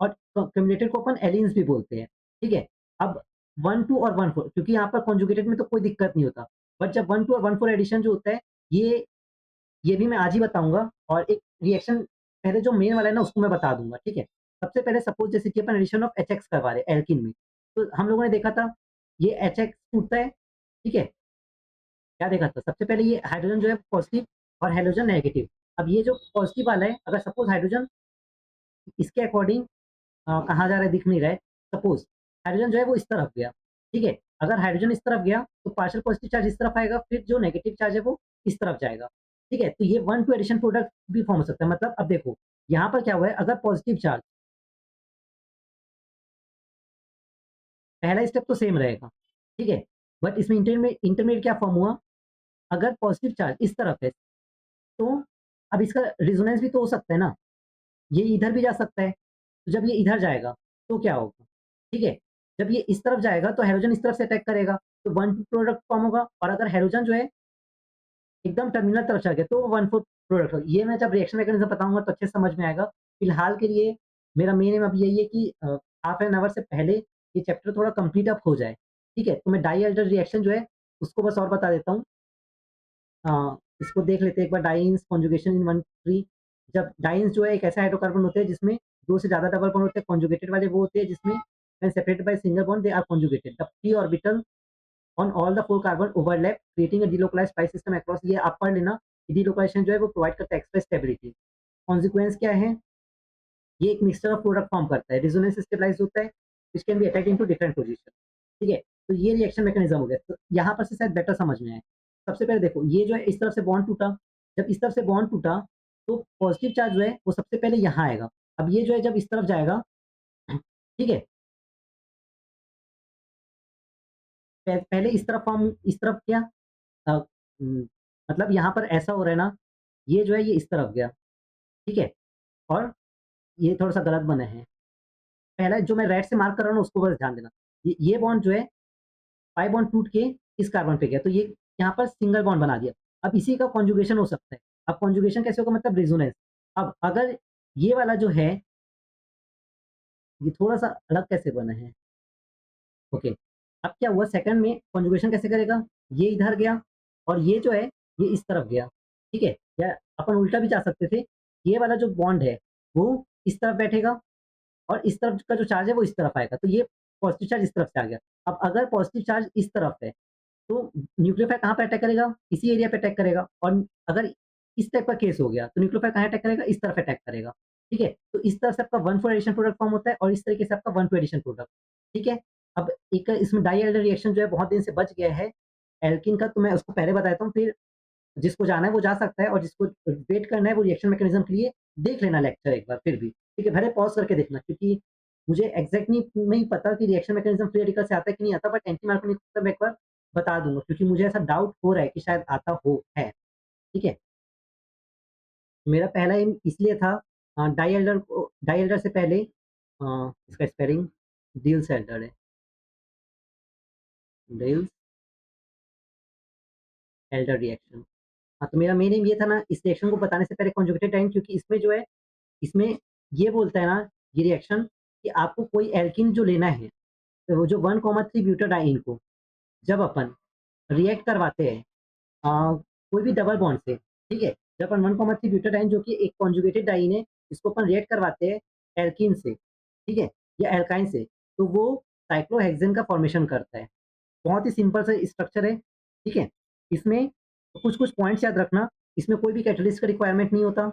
और क्युमुलेटेड को अपन एलीन्स भी बोलते हैं, ठीक है? अब 1, 2 और 1, 4 क्योंकि यहाँ पर कॉन्जुगेटेड में तो कोई दिक्कत नहीं होता, बट जब 1, 2 और 1, 4 एडिशन जो होता है, ये ये भी मैं आज ही बताऊँगा और एक रिएक्शन पहले जो मेन वाला है ना उसको मैं बता दूँगा, ठीक है? सबसे पहले सपोज़ जैसे कि अपन एडिशन ऑफ HX करवा रहे हैं एल्कीन में, तो हम लोगों ने देखा था ये HX टूटता है, ठीक है? क्या देखा था? सबसे पहले ये हाइड्रोजन जो है पॉज़िटिव और हैलोजन नेगेटिव। अब ये जो पॉज़िटिव वाला है, अगर सपोज़ हाइड्रोजन इसके अकॉर्डिंग कहाँ जा रहा है दिख नहीं रहा है। सपोज़ हाइड्रोजन जो है वो इस तरफ गया, ठीक है? अगर हाइड्रोजन इस तरफ गया तो पार्शियल पॉजिटिव चार्ज इस तरफ आएगा, फिर जो नेगेटिव चार्ज है वो इस तरफ जाएगा, ठीक है? तो ये 1-2 एडिशन प्रोडक्ट भी फॉर्म हो सकता है। मतलब अब देखो, यहाँ पर क्या हुआ है अगर पॉजिटिव चार्ज पहला स्टेप तो सेम रहेगा, ठीक है? बट इसमें इंटरमीडिएट क्या फॉर्म हुआ अगर पॉज़िटिव चार्ज इस तरफ है, तो अब इसका रेजोनेंस भी तो हो सकता है ना, ये इधर भी जा सकता है। तो जब ये इधर जाएगा, तो क्या होगा? ठीक है? जब ये इस तरफ जाएगा, तो हाइड्रोजन इस तरफ से अटैक करेगा, तो 1-2 प्रोडक्ट फॉर्म होगा और अगर हाइड्रोजन जो है एकदम टर्मिनल तरफ चला गया, तो 1-4 प्रोडक्ट होगा। ये मैं जब रिएक्शन मैकेनिज़्म बताऊँगा तो अच्छे से समझ में आएगा। फिलहाल के लिए मेरा मेन एम अभी यही है कि हाफ एन आवर से पहले ये चैप्टर थोड़ा कंप्लीट अप हो जाए। ठीक है? तो मैं डाई-हाइड्रल रिएक्शन जो है, उसको बस और बता देता हूँ। इसको देख लेते हैं एक बार डाइन्स कॉन्जुगेशन इन 1 ट्री। जब डाइन्स जो है एक ऐसा हाइड्रोकार्बन होते हैं जिसमें 2 से ज़्यादा डबल बॉन्ड होते हैं, कॉन्जुगेटेड वाले वो होते हैं जिसमें when separated by single bond they are conjugated. The p orbital on all the 4 carbon overlap creating a delocalized pi system across. ये आप पढ़ लेना। डिलोकलाइजेशन जो है वो प्रोवाइड करता है एक्स्ट्रा स्टेबिलिटी। कॉन्सिक्वेंस क्या है? ये एक मिक्सचर ऑफ प्रोडक्ट फॉर्म करता है। रेजोनेंस स्टेबलाइज होता है, which can be attacked into different position. ठीक है? तो ये रिएक्शन मैकेनिज्म हो गया। तो यहाँ पर से शायद बेटर समझ में आए। सबसे पहले देखो, ये जो है इस तरफ से बॉन्ड टूटा। जब इस तरफ से बॉन्ड टूटा, तो पॉजिटिव चार्ज जो है वो सबसे पहले यहाँ आएगा। अब ये जो है जब इस तरफ जाएगा, ठीक है? पहले इस तरफ फॉर्म, इस तरफ क्या अ, उम, मतलब यहाँ पर ऐसा हो रहा है ना, ये जो है ये इस तरफ गया, ठीक है? और ये थोड़ा-सा गलत बना है। पहला जो मैं रेड से मार्क कर रहा हूँ ना, उसको बस ध्यान देना। ये बॉन्ड जो है पाई बॉन्ड टूट के इस कार्बन पे गया, तो ये यहाँ पर सिंगल बॉन्ड बना दिया। अब इसी का कॉन्जुगेशन हो सकता है। अब कॉन्जुगेशन कैसे होगा? मतलब रेजोनेंस। अब अगर ये वाला जो है, ये थोड़ा-सा अलग कैसे बना है? ओके। अब क्या हुआ सेकंड में कॉन्जुगेशन कैसे करेगा? ये इधर गया और ये जो है, ये इस तरफ गया, ठीक है? या अपन उल्टा भी जा सकते थे। ये वाला जो बॉन्ड है, वो इस तरफ बैठेगा और इस तरफ का जो चार्ज है वो इस तरफ आएगा। तो ये पॉजिटिव चार्ज इस तरफ से आ गया। अब अगर पॉजिटिव चार्ज इस तरफ है, तो न्यूक्लियोफाइल कहाँ पे अटैक करेगा? इसी एरिया पे अटैक करेगा और अगर इस टाइप का केस हो गया, तो न्यूक्लियोफाइल कहाँ अटैक करेगा? इस तरफ अटैक करेगा, ठीक है? तो इस तरह से आपका 1,4 एडिशन प्रोडक्ट फॉर्म होता है और इस तरीके से आपका 1,2 एडिशन प्रोडक्ट, ठीक है? अब एक इसमें डाई-एल्डर रिएक्शन जो है बहुत दिन से बच गया है, एल्कीन का, तो मैं उसको पहले बता देता हूँ, फिर जिसको जाना है वो जा सकता है और जिसको वेट करना है वो रिएक्शन मैकेनिज्म के लिए देख लेना लेक्चर एक बार फिर भी, ठीक है? भले पॉज़ करके देखना, क्योंकि मुझे एग्ज़ैक्टली नहीं पता कि रिएक्शन मैकेनिज्म फ्री रेडिकल से आता है कि नहीं आता, बट एंटी मार्कोनी का मैं एक बार बता दूँगा, क्योंकि मुझे ऐसा डाउट हो रहा है कि शायद आता हो है, ठीक है? मेरा पहला एम इसलिए था डाई एल्डर से पहले इसका स्पेलिंग डील्स एल्डर है, डील्स एल्डर रिएक्शन। हाँ, तो मेरा मेन एम ये था ना इस रिएक्शन को बताने से पहले कॉन्जुगेटेड टाइम, क्योंकि इसमें जो है, इसमें ये बोलता है ना ये रिएक्शन कि आपको कोई एल्कीन जो लेना है, तो वो जो 1,3 ब्यूटाडाइन को जब अपन रिएक्ट करवाते हैं कोई भी डबल बॉन्ड से, ठीक है? जब अपन 1,3 ब्यूटाडाइन जो कि एक कॉन्जुगेटेड डाइन है, इसको अपन रिएक्ट करवाते हैं एल्कीन से, ठीक है? या एल्काइन से, तो वो साइक्लोहेक्सेन का फॉर्मेशन करता है। बहुत ही सिंपल सा स्ट्रक्चर है, ठीक है? इसमें कुछ-कुछ पॉइंट्स याद रखना, इसमें कोई भी कैटलिस्ट का रिक्वायरमेंट नहीं होता,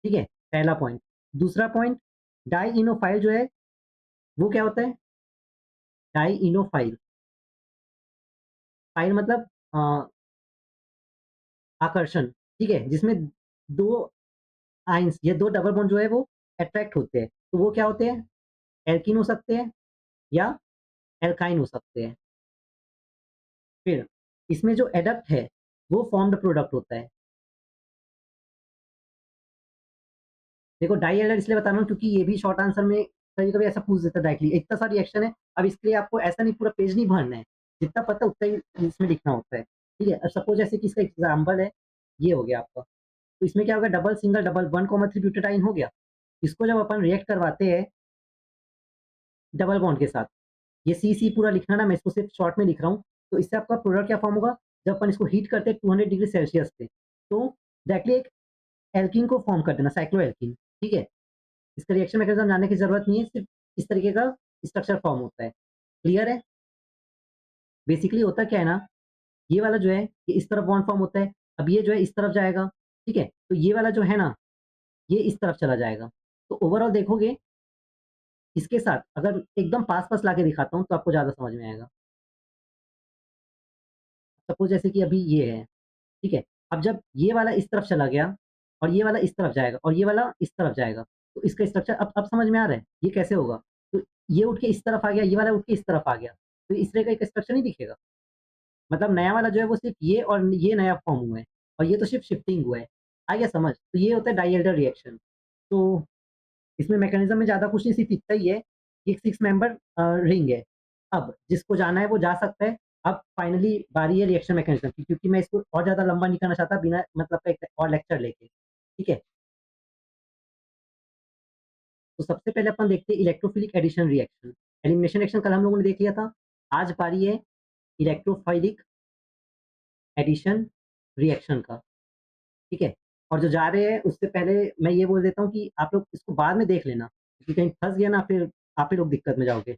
ठीक है? पहला पॉइंट। दूसरा पॉइंट, डाइइनोफाइल जो है, वो क्या होता है? डाइइनोफाइल, फाइल मतलब आकर्षण, ठीक है? जिसमें 2 आयन्स या 2 डबल बॉन्ड जो है वो अट्रैक्ट होते हैं। तो वो क्या होते हैं? एल्कीन हो सकते हैं या एल्काइन हो सकते हैं। फिर इसमें जो एडक्ट है, वो फॉर्म्ड प्रोडक्ट होता है। देखो डाई-एल्डर इसलिए बता रहा हूँ क्योंकि ये भी शॉर्ट आंसर में कभी-कभी ऐसा पूछ देता है डायरेक्टली। इतना सा रिएक्शन है, अब इसके लिए आपको ऐसा नहीं पूरा पेज नहीं भरना है। जितना पता है उतना ही इसमें लिखना होता है। ठीक है? अब सपोज़ जैसे कि इसका एग्ज़ाम्पल है, ये हो गया आपका। तो इसमें क्या होगा, डबल, सिंगल, डबल 1,3 ब्यूटाडाइन हो गया। इसको जब अपन रिएक्ट करवाते हैं डबल बॉन्ड के साथ, ये सी पूरा लिखना ना, मैं इसको सिर्फ़ शॉर्ट में लिख रहा हूँ। तो इससे आपका प्रोडक्ट क्या फ़ॉर्म होगा, जब अपन इसको हीट करते हैं 200 डिग्री सेल्सियस पे, तो डायरेक्टली एक एल्कीन को फ़ॉर्म कर देना, साइक्लोएल्कीन। ठीक है? इसका रिएक्शन मैकेनिज़्म जानने की ज़रूरत नहीं है, सिर्फ़ इस तरीके का स्ट्रक्चर फ़ॉर्म होता है। क्लियर है? बेसिकली होता क्या है ना, ये वाला जो है, ये इस तरफ बॉन्ड फ़ॉर्म होता है। अब ये जो है इस तरफ जाएगा, ठीक है? तो ये वाला जो है ना, ये इस तरफ चला जाएगा। तो ओवरऑल देखोगे, इसके साथ अगर एकदम पास-पास लाके दिखाता हूँ, तो आपको ज़्यादा समझ में आएगा। सपोज़ जैसे कि अभी ये है, ठीक है? अब जब ये वाला इस तरफ चला गया और ये वाला इस तरफ जाएगा और ये वाला इस तरफ जाएगा, तो इसका स्ट्रक्चर अब समझ में आ रहा है? ये कैसे होगा? तो ये उठ के इस तरफ आ गया, ये वाला उठ के इस तरफ आ गया, तो इस तरह का एक स्ट्रक्चर नहीं दिखेगा? मतलब नया वाला जो है वो सिर्फ़ ये और ये नया फ़ॉर्म हुआ है और ये तो सिर्फ़ शिफ्टिंग हुआ है। आ गया समझ? तो ये होता है डाइहेड्रल रिएक्शन। तो इसमें मैकेनिज़्म में ज़्यादा कुछ नहीं, सिर्फ़ इतना ही है कि एक 6 मेंबर रिंग है। अब जिसको जाना है वो जा सकता है। अब फाइनली बारी है रिएक्शन मैकेनिज़्म की, क्योंकि मैं इसको और ज़्यादा लंबा नहीं करना चाहता बिना मतलब का एक और लेक्चर लेके। ठीक है? तो सबसे पहले अपन देखते हैं electrophilic addition reaction. Elimination reaction कल हम लोगों ने देख लिया था। आज बारी है इलेक्ट्रोफाइलिक एडिशन रिएक्शन का। ठीक है? और जो जा रहे हैं उससे पहले मैं ये बोल देता हूँ कि आप लोग इसको बाद में देख लेना, क्योंकि कहीं फँस गया ना फिर आप ही लोग दिक्कत में जाओगे।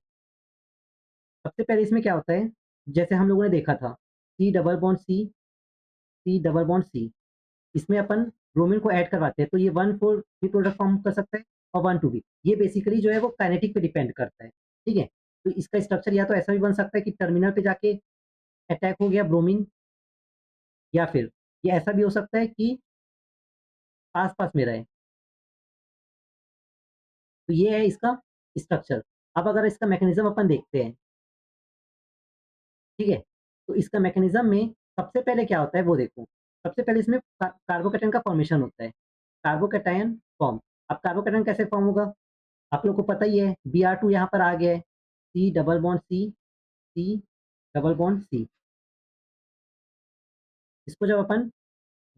सबसे पहले इसमें क्या होता है, जैसे हम लोगों ने देखा था, C double bond C, C double bond C, इसमें अपन ब्रोमीन को ऐड करवाते हैं, तो ये 1,4 भी प्रोडक्ट फॉर्म कर सकता है और 1,2 भी। ये बेसिकली जो है वो काइनेटिक पे डिपेंड करता है, ठीक है? तो इसका स्ट्रक्चर या तो ऐसा भी बन सकता है कि टर्मिनल पे जाके अटैक हो गया ब्रोमीन, या फिर ये ऐसा भी हो सकता है कि आस-पास में रहे। तो ये है इसका स्ट्रक्चर। अब अगर इसका मैकेनिज़्म अपन देखते हैं, ठीक है? तो इसका मैकेनिज़्म में सबसे पहले क्या होता है वो देखो। सबसे पहले इसमें कार्बोकैटायन का फॉर्मेशन होता है। Carbocation form. अब कार्बोकैटायन कैसे फॉर्म होगा? आप लोग को पता ही है, Br2 यहाँ पर आ गया है। C double bond C, C double bond C. इसको जब अपन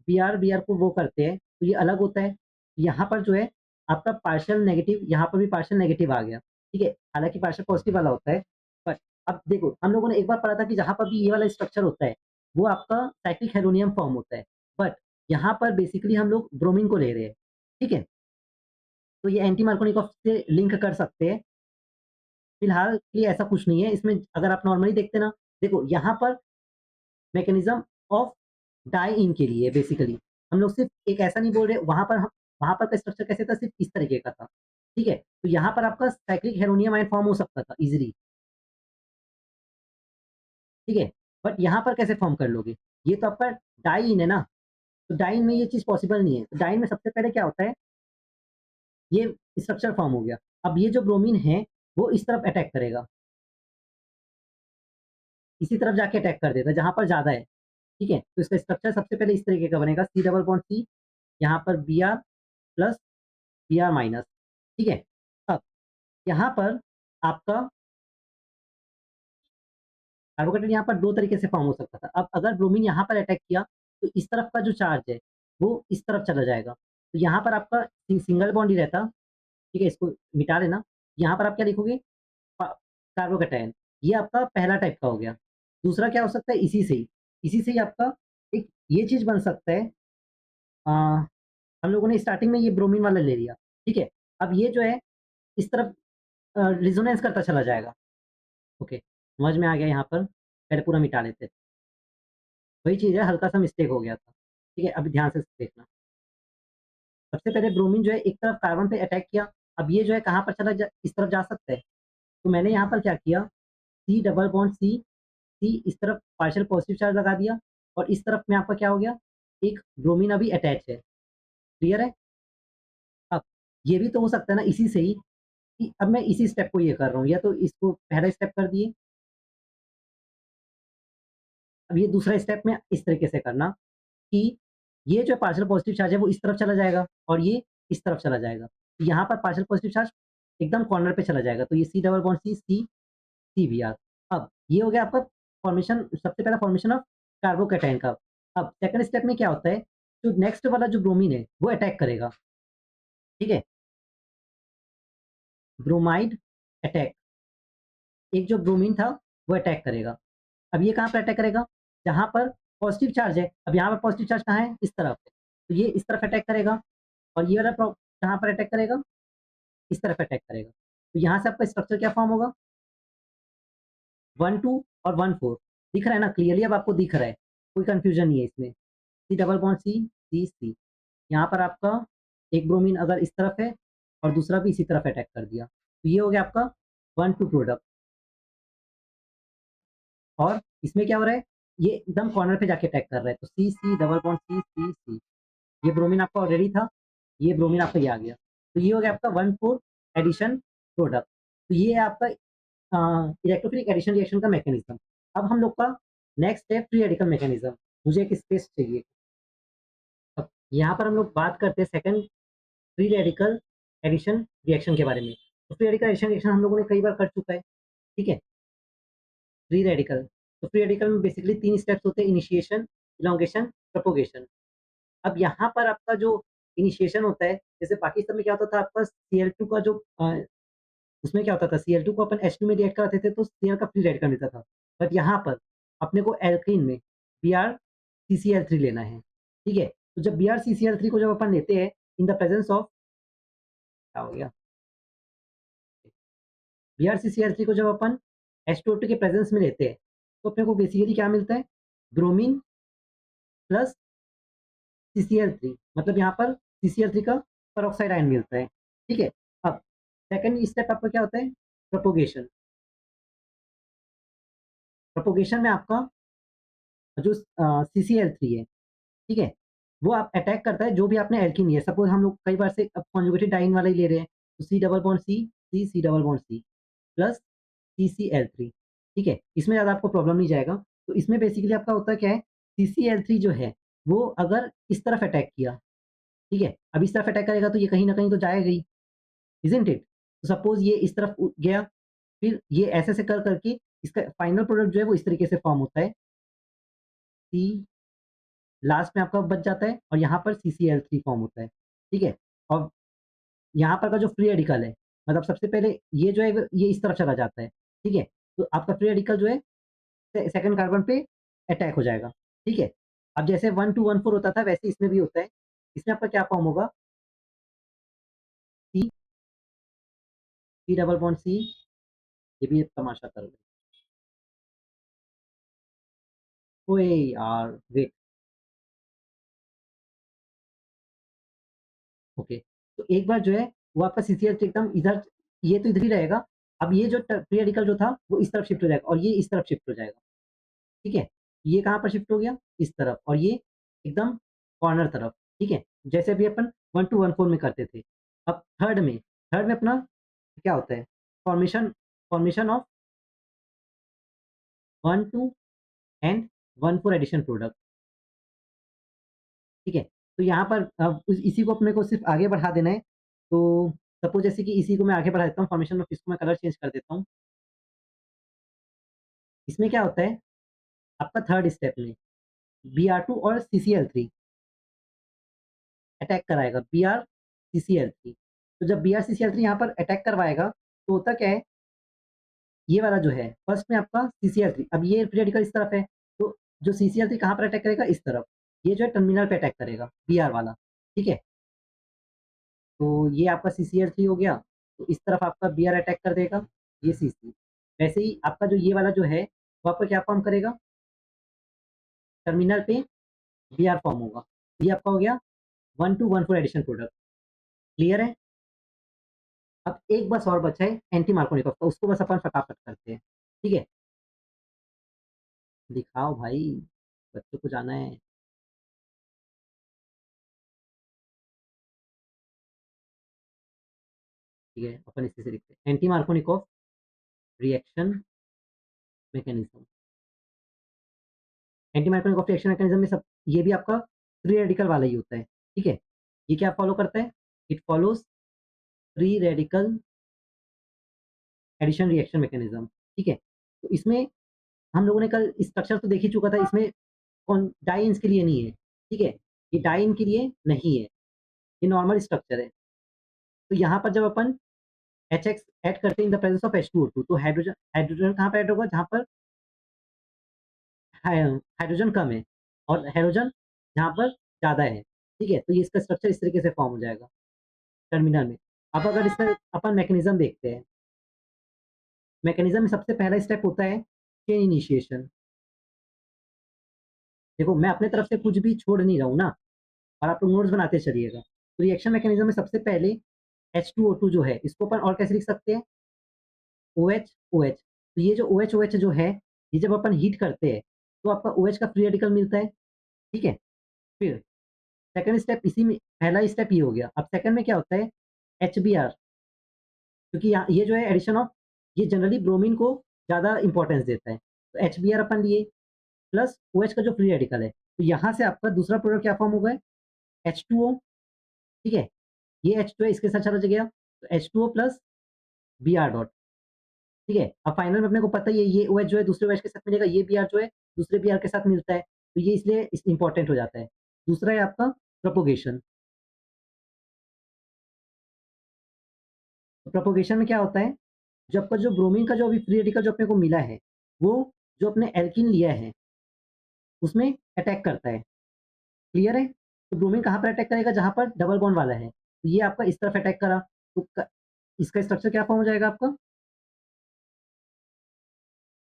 Br को वो करते हैं, तो ये अलग होता है। यहाँ पर जो है आपका पार्शियल नेगेटिव, यहाँ पर भी पार्शियल नेगेटिव आ गया, ठीक है? हालाँकि पार्शियल पॉज़िटिव वाला होता है, बट अब देखो हम लोगों ने एक बार पढ़ा था कि जहाँ पर भी ये वाला स्ट्रक्चर होता है, वो आपका साइक्लिक हेलोनियम फॉर्म होता है। बट यहाँ पर बेसिकली हम लोग ब्रोमीन को ले रहे हैं, ठीक है? तो ये एंटी मार्कोनिकॉफ से लिंक कर सकते हैं। फिलहाल ये ऐसा कुछ नहीं है, इसमें अगर आप नॉर्मली देखते ना, देखो यहाँ पर मैकेनिज़्म ऑफ डाई इन के लिए बेसिकली हम लोग सिर्फ़ एक ऐसा नहीं बोल रहे, वहाँ पर का स्ट्रक्चर कैसे था, सिर्फ़ इस तरीके का था, ठीक है? तो यहाँ पर आपका साइक्लिक हेरोनियम आयन फॉर्म हो सकता था ईज़िली, ठीक है? बट यहाँ पर कैसे फॉर्म कर लोगे? ये तो आपका डाई इन है ना, तो डाई इन में ये चीज़ पॉसिबल नहीं है। तो डाई इन में सबसे पहले क्या होता है, ये स्ट्रक्चर फॉर्म हो गया। अब ये जो ब्रोमीन है, वो इस तरफ अटैक करेगा, इसी तरफ जाके अटैक कर देगा जहाँ पर ज़्यादा है, ठीक है? तो इसका स्ट्रक्चर सबसे पहले इस तरीके का बनेगा, सी डबल बॉन्ड सी, यहाँ पर Br प्लस Br माइनस, ठीक है? अब यहाँ पर आपका कार्बोकेटायन यहाँ पर 2 तरीके से फॉर्म हो सकता था। अब अगर ब्रोमीन यहाँ पर अटैक किया, तो इस तरफ का जो चार्ज है, वो इस तरफ चला जाएगा। तो यहाँ पर आपका सिंगल बॉन्ड ही रहता, ठीक है? इसको मिटा देना। यहाँ पर आप क्या लिखोगे? प कार्बोकेटायन। ये आपका पहला टाइप का हो गया। दूसरा क्या हो सकता है? इसी से ही आपका एक ये चीज़ बन सकता है। अ, हम लोगों ने स्टार्टिंग में ये ब्रोमीन वाला ले लिया, ठीक है? अब ये जो है इस तरफ रेजोनेंस करता चला जाएगा। ओके, समझ में आ गया यहाँ पर। पहले पूरा मिटा लेते हैं। वही चीज़ है, हल्का-सा मिस्टेक हो गया था। ठीक है, अभी ध्यान से देखना। सबसे पहले ब्रोमीन जो है एक तरफ कार्बन पे अटैक किया, अब ये जो है कहाँ पर चला जा इस तरफ जा सकता है। तो मैंने यहाँ पर क्या किया, सी डबल बॉन्ड सी, सी इस तरफ पार्शियल पॉजिटिव चार्ज लगा दिया और इस तरफ में आपका क्या हो गया, एक ब्रोमीन अभी अटैच है। क्लियर है? अब ये भी तो हो सकता है ना इसी से ही, कि अब मैं इसी स्टेप को ये कर रहा हूँ, या तो इसको पहला स्टेप कर दिए, अब ये दूसरा स्टेप में इस तरीके से करना कि ये जो पार्शियल पॉजिटिव चार्ज है वो इस तरफ चला जाएगा और ये इस तरफ चला जाएगा। तो यहाँ पर पार्शियल पॉजिटिव चार्ज एकदम कॉर्नर पे चला जाएगा। तो ये C double bond C, C, C B R. अब ये हो गया आपका फॉर्मेशन, सबसे पहला फॉर्मेशन ऑफ कार्बोकैटायन का। अब सेकंड स्टेप में क्या होता है, जो नेक्स्ट वाला जो ब्रोमीन है वो अटैक करेगा, ठीक है? ब्रोमाइड अटैक, एक जो ब्रोमीन था वो अटैक करेगा। अब ये कहाँ पे अटैक करेगा? जहाँ पर पॉजिटिव चार्ज है। अब यहाँ पर पॉजिटिव चार्ज कहाँ है? इस तरफ है। तो ये इस तरफ अटैक करेगा और ये वाला कहाँ पर अटैक करेगा? इस तरफ अटैक करेगा। तो यहाँ से आपका स्ट्रक्चर क्या फॉर्म होगा? 1-2 और 1-4 दिख रहा है ना? क्लियरली अब आपको दिख रहा है। कोई कन्फ्यूजन नहीं है इसमें। सी डबल बॉन्ड सी, सी, सी। यहाँ पर आपका एक ब्रोमीन अगर इस तरफ है और दूसरा भी इसी तरफ अटैक कर दिया। तो ये हो गया आपका 1-2 प्रोडक्ट। और इसमें क्या हो रहा है? ये एकदम कॉर्नर पे जाके अटैक कर रहा है। तो सी, C double bond C, C, सी। ये ब्रोमीन आपका ऑलरेडी था, ये ब्रोमीन आपका ये आ गया। तो ये हो गया आपका 1,4 एडिशन प्रोडक्ट। तो ये है आपका इलेक्ट्रोफिलिक एडिशन रिएक्शन का मैकेनिज़्म। अब हम लोग का नेक्स्ट है फ्री रेडिकल मैकेनिज्म। मुझे एक स्पेस चाहिए। अब यहाँ पर हम लोग बात करते हैं second free radical addition reaction के बारे में। तो फ्री रेडिकल एडिशन रिएक्शन हम लोगों ने कई बार कर चुका है, ठीक है। फ्री रेडिकल, तो फ्री रेडिकल में बेसिकली 3 स्टेप्स होते हैं, इनिशिएशन, इलॉन्गेशन, प्रोपगेशन। अब यहाँ पर आपका जो इनिशिएशन होता है, जैसे बाकी सब में क्या होता था आपका Cl2 का जो उसमें क्या होता था, Cl2 को अपन H2 में रिएक्ट कराते थे तो Cl का फ्री रेडिकल मिलता था। बट यहाँ पर अपने को एल्कीन में Br-CCl3 लेना है, ठीक है। तो जब Br-CCl3 को जब अपन लेते हैं इन द प्रेजेंस ऑफ, क्या हो गया, Br-CCl3 को जब अपन H2O2 के प्रेजेंस में लेते हैं तो अपने को बेसिकली क्या मिलता है, ब्रोमीन प्लस CCl3, मतलब यहाँ पर CCl3 का पेरोक्साइड आयन मिलता है, ठीक है। अब सेकंड स्टेप आपका क्या होता है, प्रोपोगेशन। प्रोपोगेशन में आपका जो CCl3 है, ठीक है, वो आप अटैक करता है जो भी आपने एल्कीन लिया है। सपोज हम लोग कई बार से अब कॉन्जुगेटेड डाइन वाला ही ले रहे हैं, तो C double bond C, C, C double bond C plus CCl3, ठीक है। इसमें ज़्यादा आपको प्रॉब्लम नहीं जाएगा। तो इसमें बेसिकली आपका होता क्या है, CCl3 जो है वो अगर इस तरफ अटैक किया, ठीक है, अब इस तरफ अटैक करेगा तो ये कहीं न कहीं तो जाएगा ही, इज़न्ट इट? तो सपोज ये इस तरफ गया, फिर ये ऐसे-ऐसे कर करके इसका फाइनल प्रोडक्ट जो है वो इस तरीके से फॉर्म होता है। C लास्ट में आपका बच जाता है और यहाँ पर CCl3 फॉर्म होता है, ठीक है। और यहाँ पर का जो फ्री रेडिकल है, मतलब सबसे पहले ये जो है ये इस तरफ चला जाता है, ठीक है। तो आपका फ्री रेडिकल जो है सेकंड कार्बन पे अटैक हो जाएगा, ठीक है। अब जैसे 1214 होता था वैसे इसमें भी होता है। इसमें आपका क्या फॉर्म होगा, C, C double bond C, ये भी एक तमाशा कर रहे हैं। ओए यार वेट, ओके। तो एक बार जो है वो आपका CCl एकदम इधर, ये तो इधर ही रहेगा। अब ये जो फ्री रेडिकल जो था वो इस तरफ शिफ्ट हो जाएगा और ये इस तरफ शिफ्ट हो जाएगा, ठीक है। ये कहाँ पर शिफ्ट हो गया, इस तरफ, और ये एकदम कॉर्नर तरफ, ठीक है। जैसे अभी अपन 1214 में करते थे। अब थर्ड में अपना क्या होता है, formation formation of 12 and 14 addition product, ठीक है। तो यहाँ पर अब इसी को अपने को सिर्फ आगे बढ़ा देना है। तो सपोज जैसे कि इसी को मैं आगे बढ़ा देता हूँ, फॉर्मेशन ऑफ इसको मैं कलर चेंज कर देता हूँ। इसमें क्या होता है, आपका थर्ड स्टेप में Br2 और CCl3 अटैक कराएगा, Br-CCl3। तो जब Br-CCl3 यहाँ पर अटैक करवाएगा तो होता क्या है, ये वाला जो है फर्स्ट में आपका CCl3, अब ये फ्री रेडिकल इस तरफ है, तो जो CCl3 कहाँ पर अटैक करेगा, इस तरफ। ये जो है टर्मिनल पे अटैक करेगा, Br वाला, ठीक है। तो ये आपका CCl3 हो गया, तो इस तरफ आपका Br अटैक कर देगा, ये CC। वैसे ही आपका जो ये वाला जो है वो आपका क्या फॉर्म करेगा, टर्मिनल पे Br फॉर्म होगा। ये आपका हो गया 1214 एडिशन प्रोडक्ट, क्लियर है। अब एक बस और बचा है एंटी मार्कोनिकॉफ का, उसको बस अपन फटाफट करते हैं, ठीक है। दिखाओ भाई, बच्चों को जाना है। ठीक है, अपन इसी से लिखते हैं, anti Markovnikov reaction mechanism. Anti Markovnikov reaction mechanism में सब ये भी आपका फ्री रेडिकल वाला ही होता है, ठीक है। ये क्या फॉलो करता है, it follows free radical addition reaction mechanism, ठीक है। तो इसमें हम लोगों ने कल स्ट्रक्चर तो देख ही चुका था, इसमें कौन डाइन्स के लिए नहीं है, ठीक है। ये डाइन के लिए नहीं है, ये नॉर्मल स्ट्रक्चर है। तो यहाँ पर जब अपन HX ऐड करते हैं in the presence of H2O2, तो हाइड्रोजन हाइड्रोजन कहाँ पे ऐड होगा, जहाँ पर हाइड्रोजन कम है, और हाइड्रोजन जहाँ पर ज़्यादा है, ठीक है। तो ये इसका स्ट्रक्चर इस तरीके से फॉर्म हो जाएगा टर्मिनल में। अब अगर इसका अपन मैकेनिज्म देखते हैं, मैकेनिज्म में सबसे पहला स्टेप होता है चेन इनिशिएशन। देखो मैं अपने तरफ से कुछ भी छोड़ नहीं रहा हूँ ना, और आप लोग नोट्स बनाते चलिएगा। तो रिएक्शन मैकेनिज्म में सबसे पहले H2O2 जो है इसको अपन और कैसे लिख सकते हैं, OH OH। तो ये जो OH OH जो है, ये जब अपन हीट करते हैं तो आपका OH का फ्री रेडिकल मिलता है, ठीक है। फिर सेकंड स्टेप, इसी में पहला स्टेप ये हो गया। अब सेकंड में क्या होता है, HBr, क्योंकि यहाँ ये जो है एडिशन ऑफ, ये जनरली ब्रोमीन को ज़्यादा इंपॉर्टेंस देता है, तो HBr अपन लिए प्लस OH का जो फ्री रेडिकल है, तो यहाँ से आपका दूसरा प्रोडक्ट क्या फॉर्म होगा? H2O, ठीक है? ये H2 है, इसके साथ चला गया, तो H2O प्लस Br डॉट, ठीक है? अब फाइनल में अपने को पता ही है, ये OH जो है दूसरे OH के साथ मिलेगा, ये Br जो है दूसरे Br के साथ मिलता है, तो ये इसलिए इस इम्पोर्टेंट हो जाता है। दूसरा है आपका प्रोपोगेशन। तो प्रोपोगेशन में क्या होता है, जो आपका जो ब्रोमीन का जो अभी फ्री रेडिकल जो अपने को मिला है, वो जो अपने एल्कीन लिया है, उसमें अटैक करता है। क्लियर है? तो ब्रोमीन कहाँ पर अटैक करेगा? जहाँ पर डबल बॉन्ड वाला है। तो ये आपका इस तरफ अटैक करा, तो क इसका स्ट्रक्चर क्या फॉर्म हो जाएगा आपका?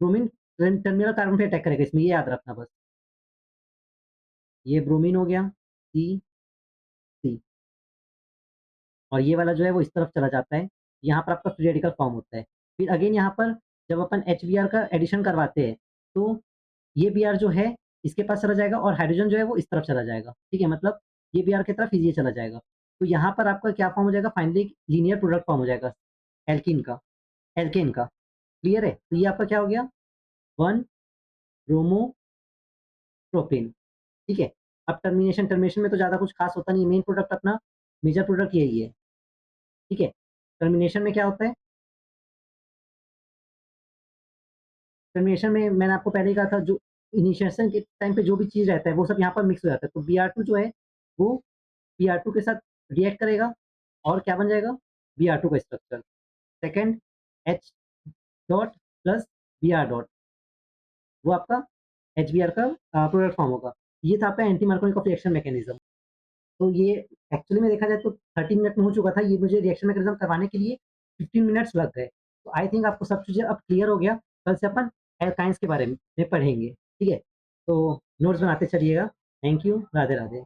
ब्रोमीन टर्मिनल कार्बन पे अटैक करेगा इसमें, ये याद रखना बस। ये ब्रोमीन हो गया, सी, सी, और ये वाला जो है वो इस तरफ चला जाता है। यहाँ पर आपका फ्री रेडिकल फॉर्म होता है। फिर अगेन यहाँ पर जब अपन HBr का एडिशन करवाते हैं, तो ये Br जो है इसके पास चला जाएगा और हाइड्रोजन जो है वो इस तरफ चला जाएगा। ठीक है? मतलब ये Br की तरफ ये चला जाएगा। तो यहाँ पर आपका क्या फॉर्म हो जाएगा? फाइनली लीनियर प्रोडक्ट फॉर्म हो जाएगा एल्कीन का, एल्केन का। क्लियर है? तो ये आपका क्या हो गया? 1 ब्रोमो प्रोपेन। ठीक है? अब टर्मिनेशन में तो ज़्यादा कुछ खास होता नहीं है, मेन प्रोडक्ट अपना मेजर प्रोडक्ट यही है। ठीक है? टर्मिनेशन में क्या होता है? टर्मिनेशन में मैंने आपको पहले ही कहा था, जो इनिशिएशन के टाइम पे जो भी चीज़ रहता है वो सब यहाँ पर मिक्स हो जाता है। तो Br2 जो है वो Br2 के साथ रिएक्ट करेगा और क्या बन जाएगा? Br2 का structure. Second H dot plus Br dot, वो आपका HBr का प्रोडक्ट फॉर्म होगा। ये था आपका anti Markovnikov of reaction mechanism. तो ये एक्चुअली में देखा जाए तो 30 मिनट में हो चुका था। ये मुझे रिएक्शन मैकेनिज्म करवाने के लिए 15 मिनट्स लग गए। तो आई थिंक आपको सब चीज़ें अब क्लियर हो गया। कल से अपन एल्काइन्स के बारे में पढ़ेंगे। ठीक है? तो नोट्स बनाते चलिएगा। Thank you. राधे-राधे।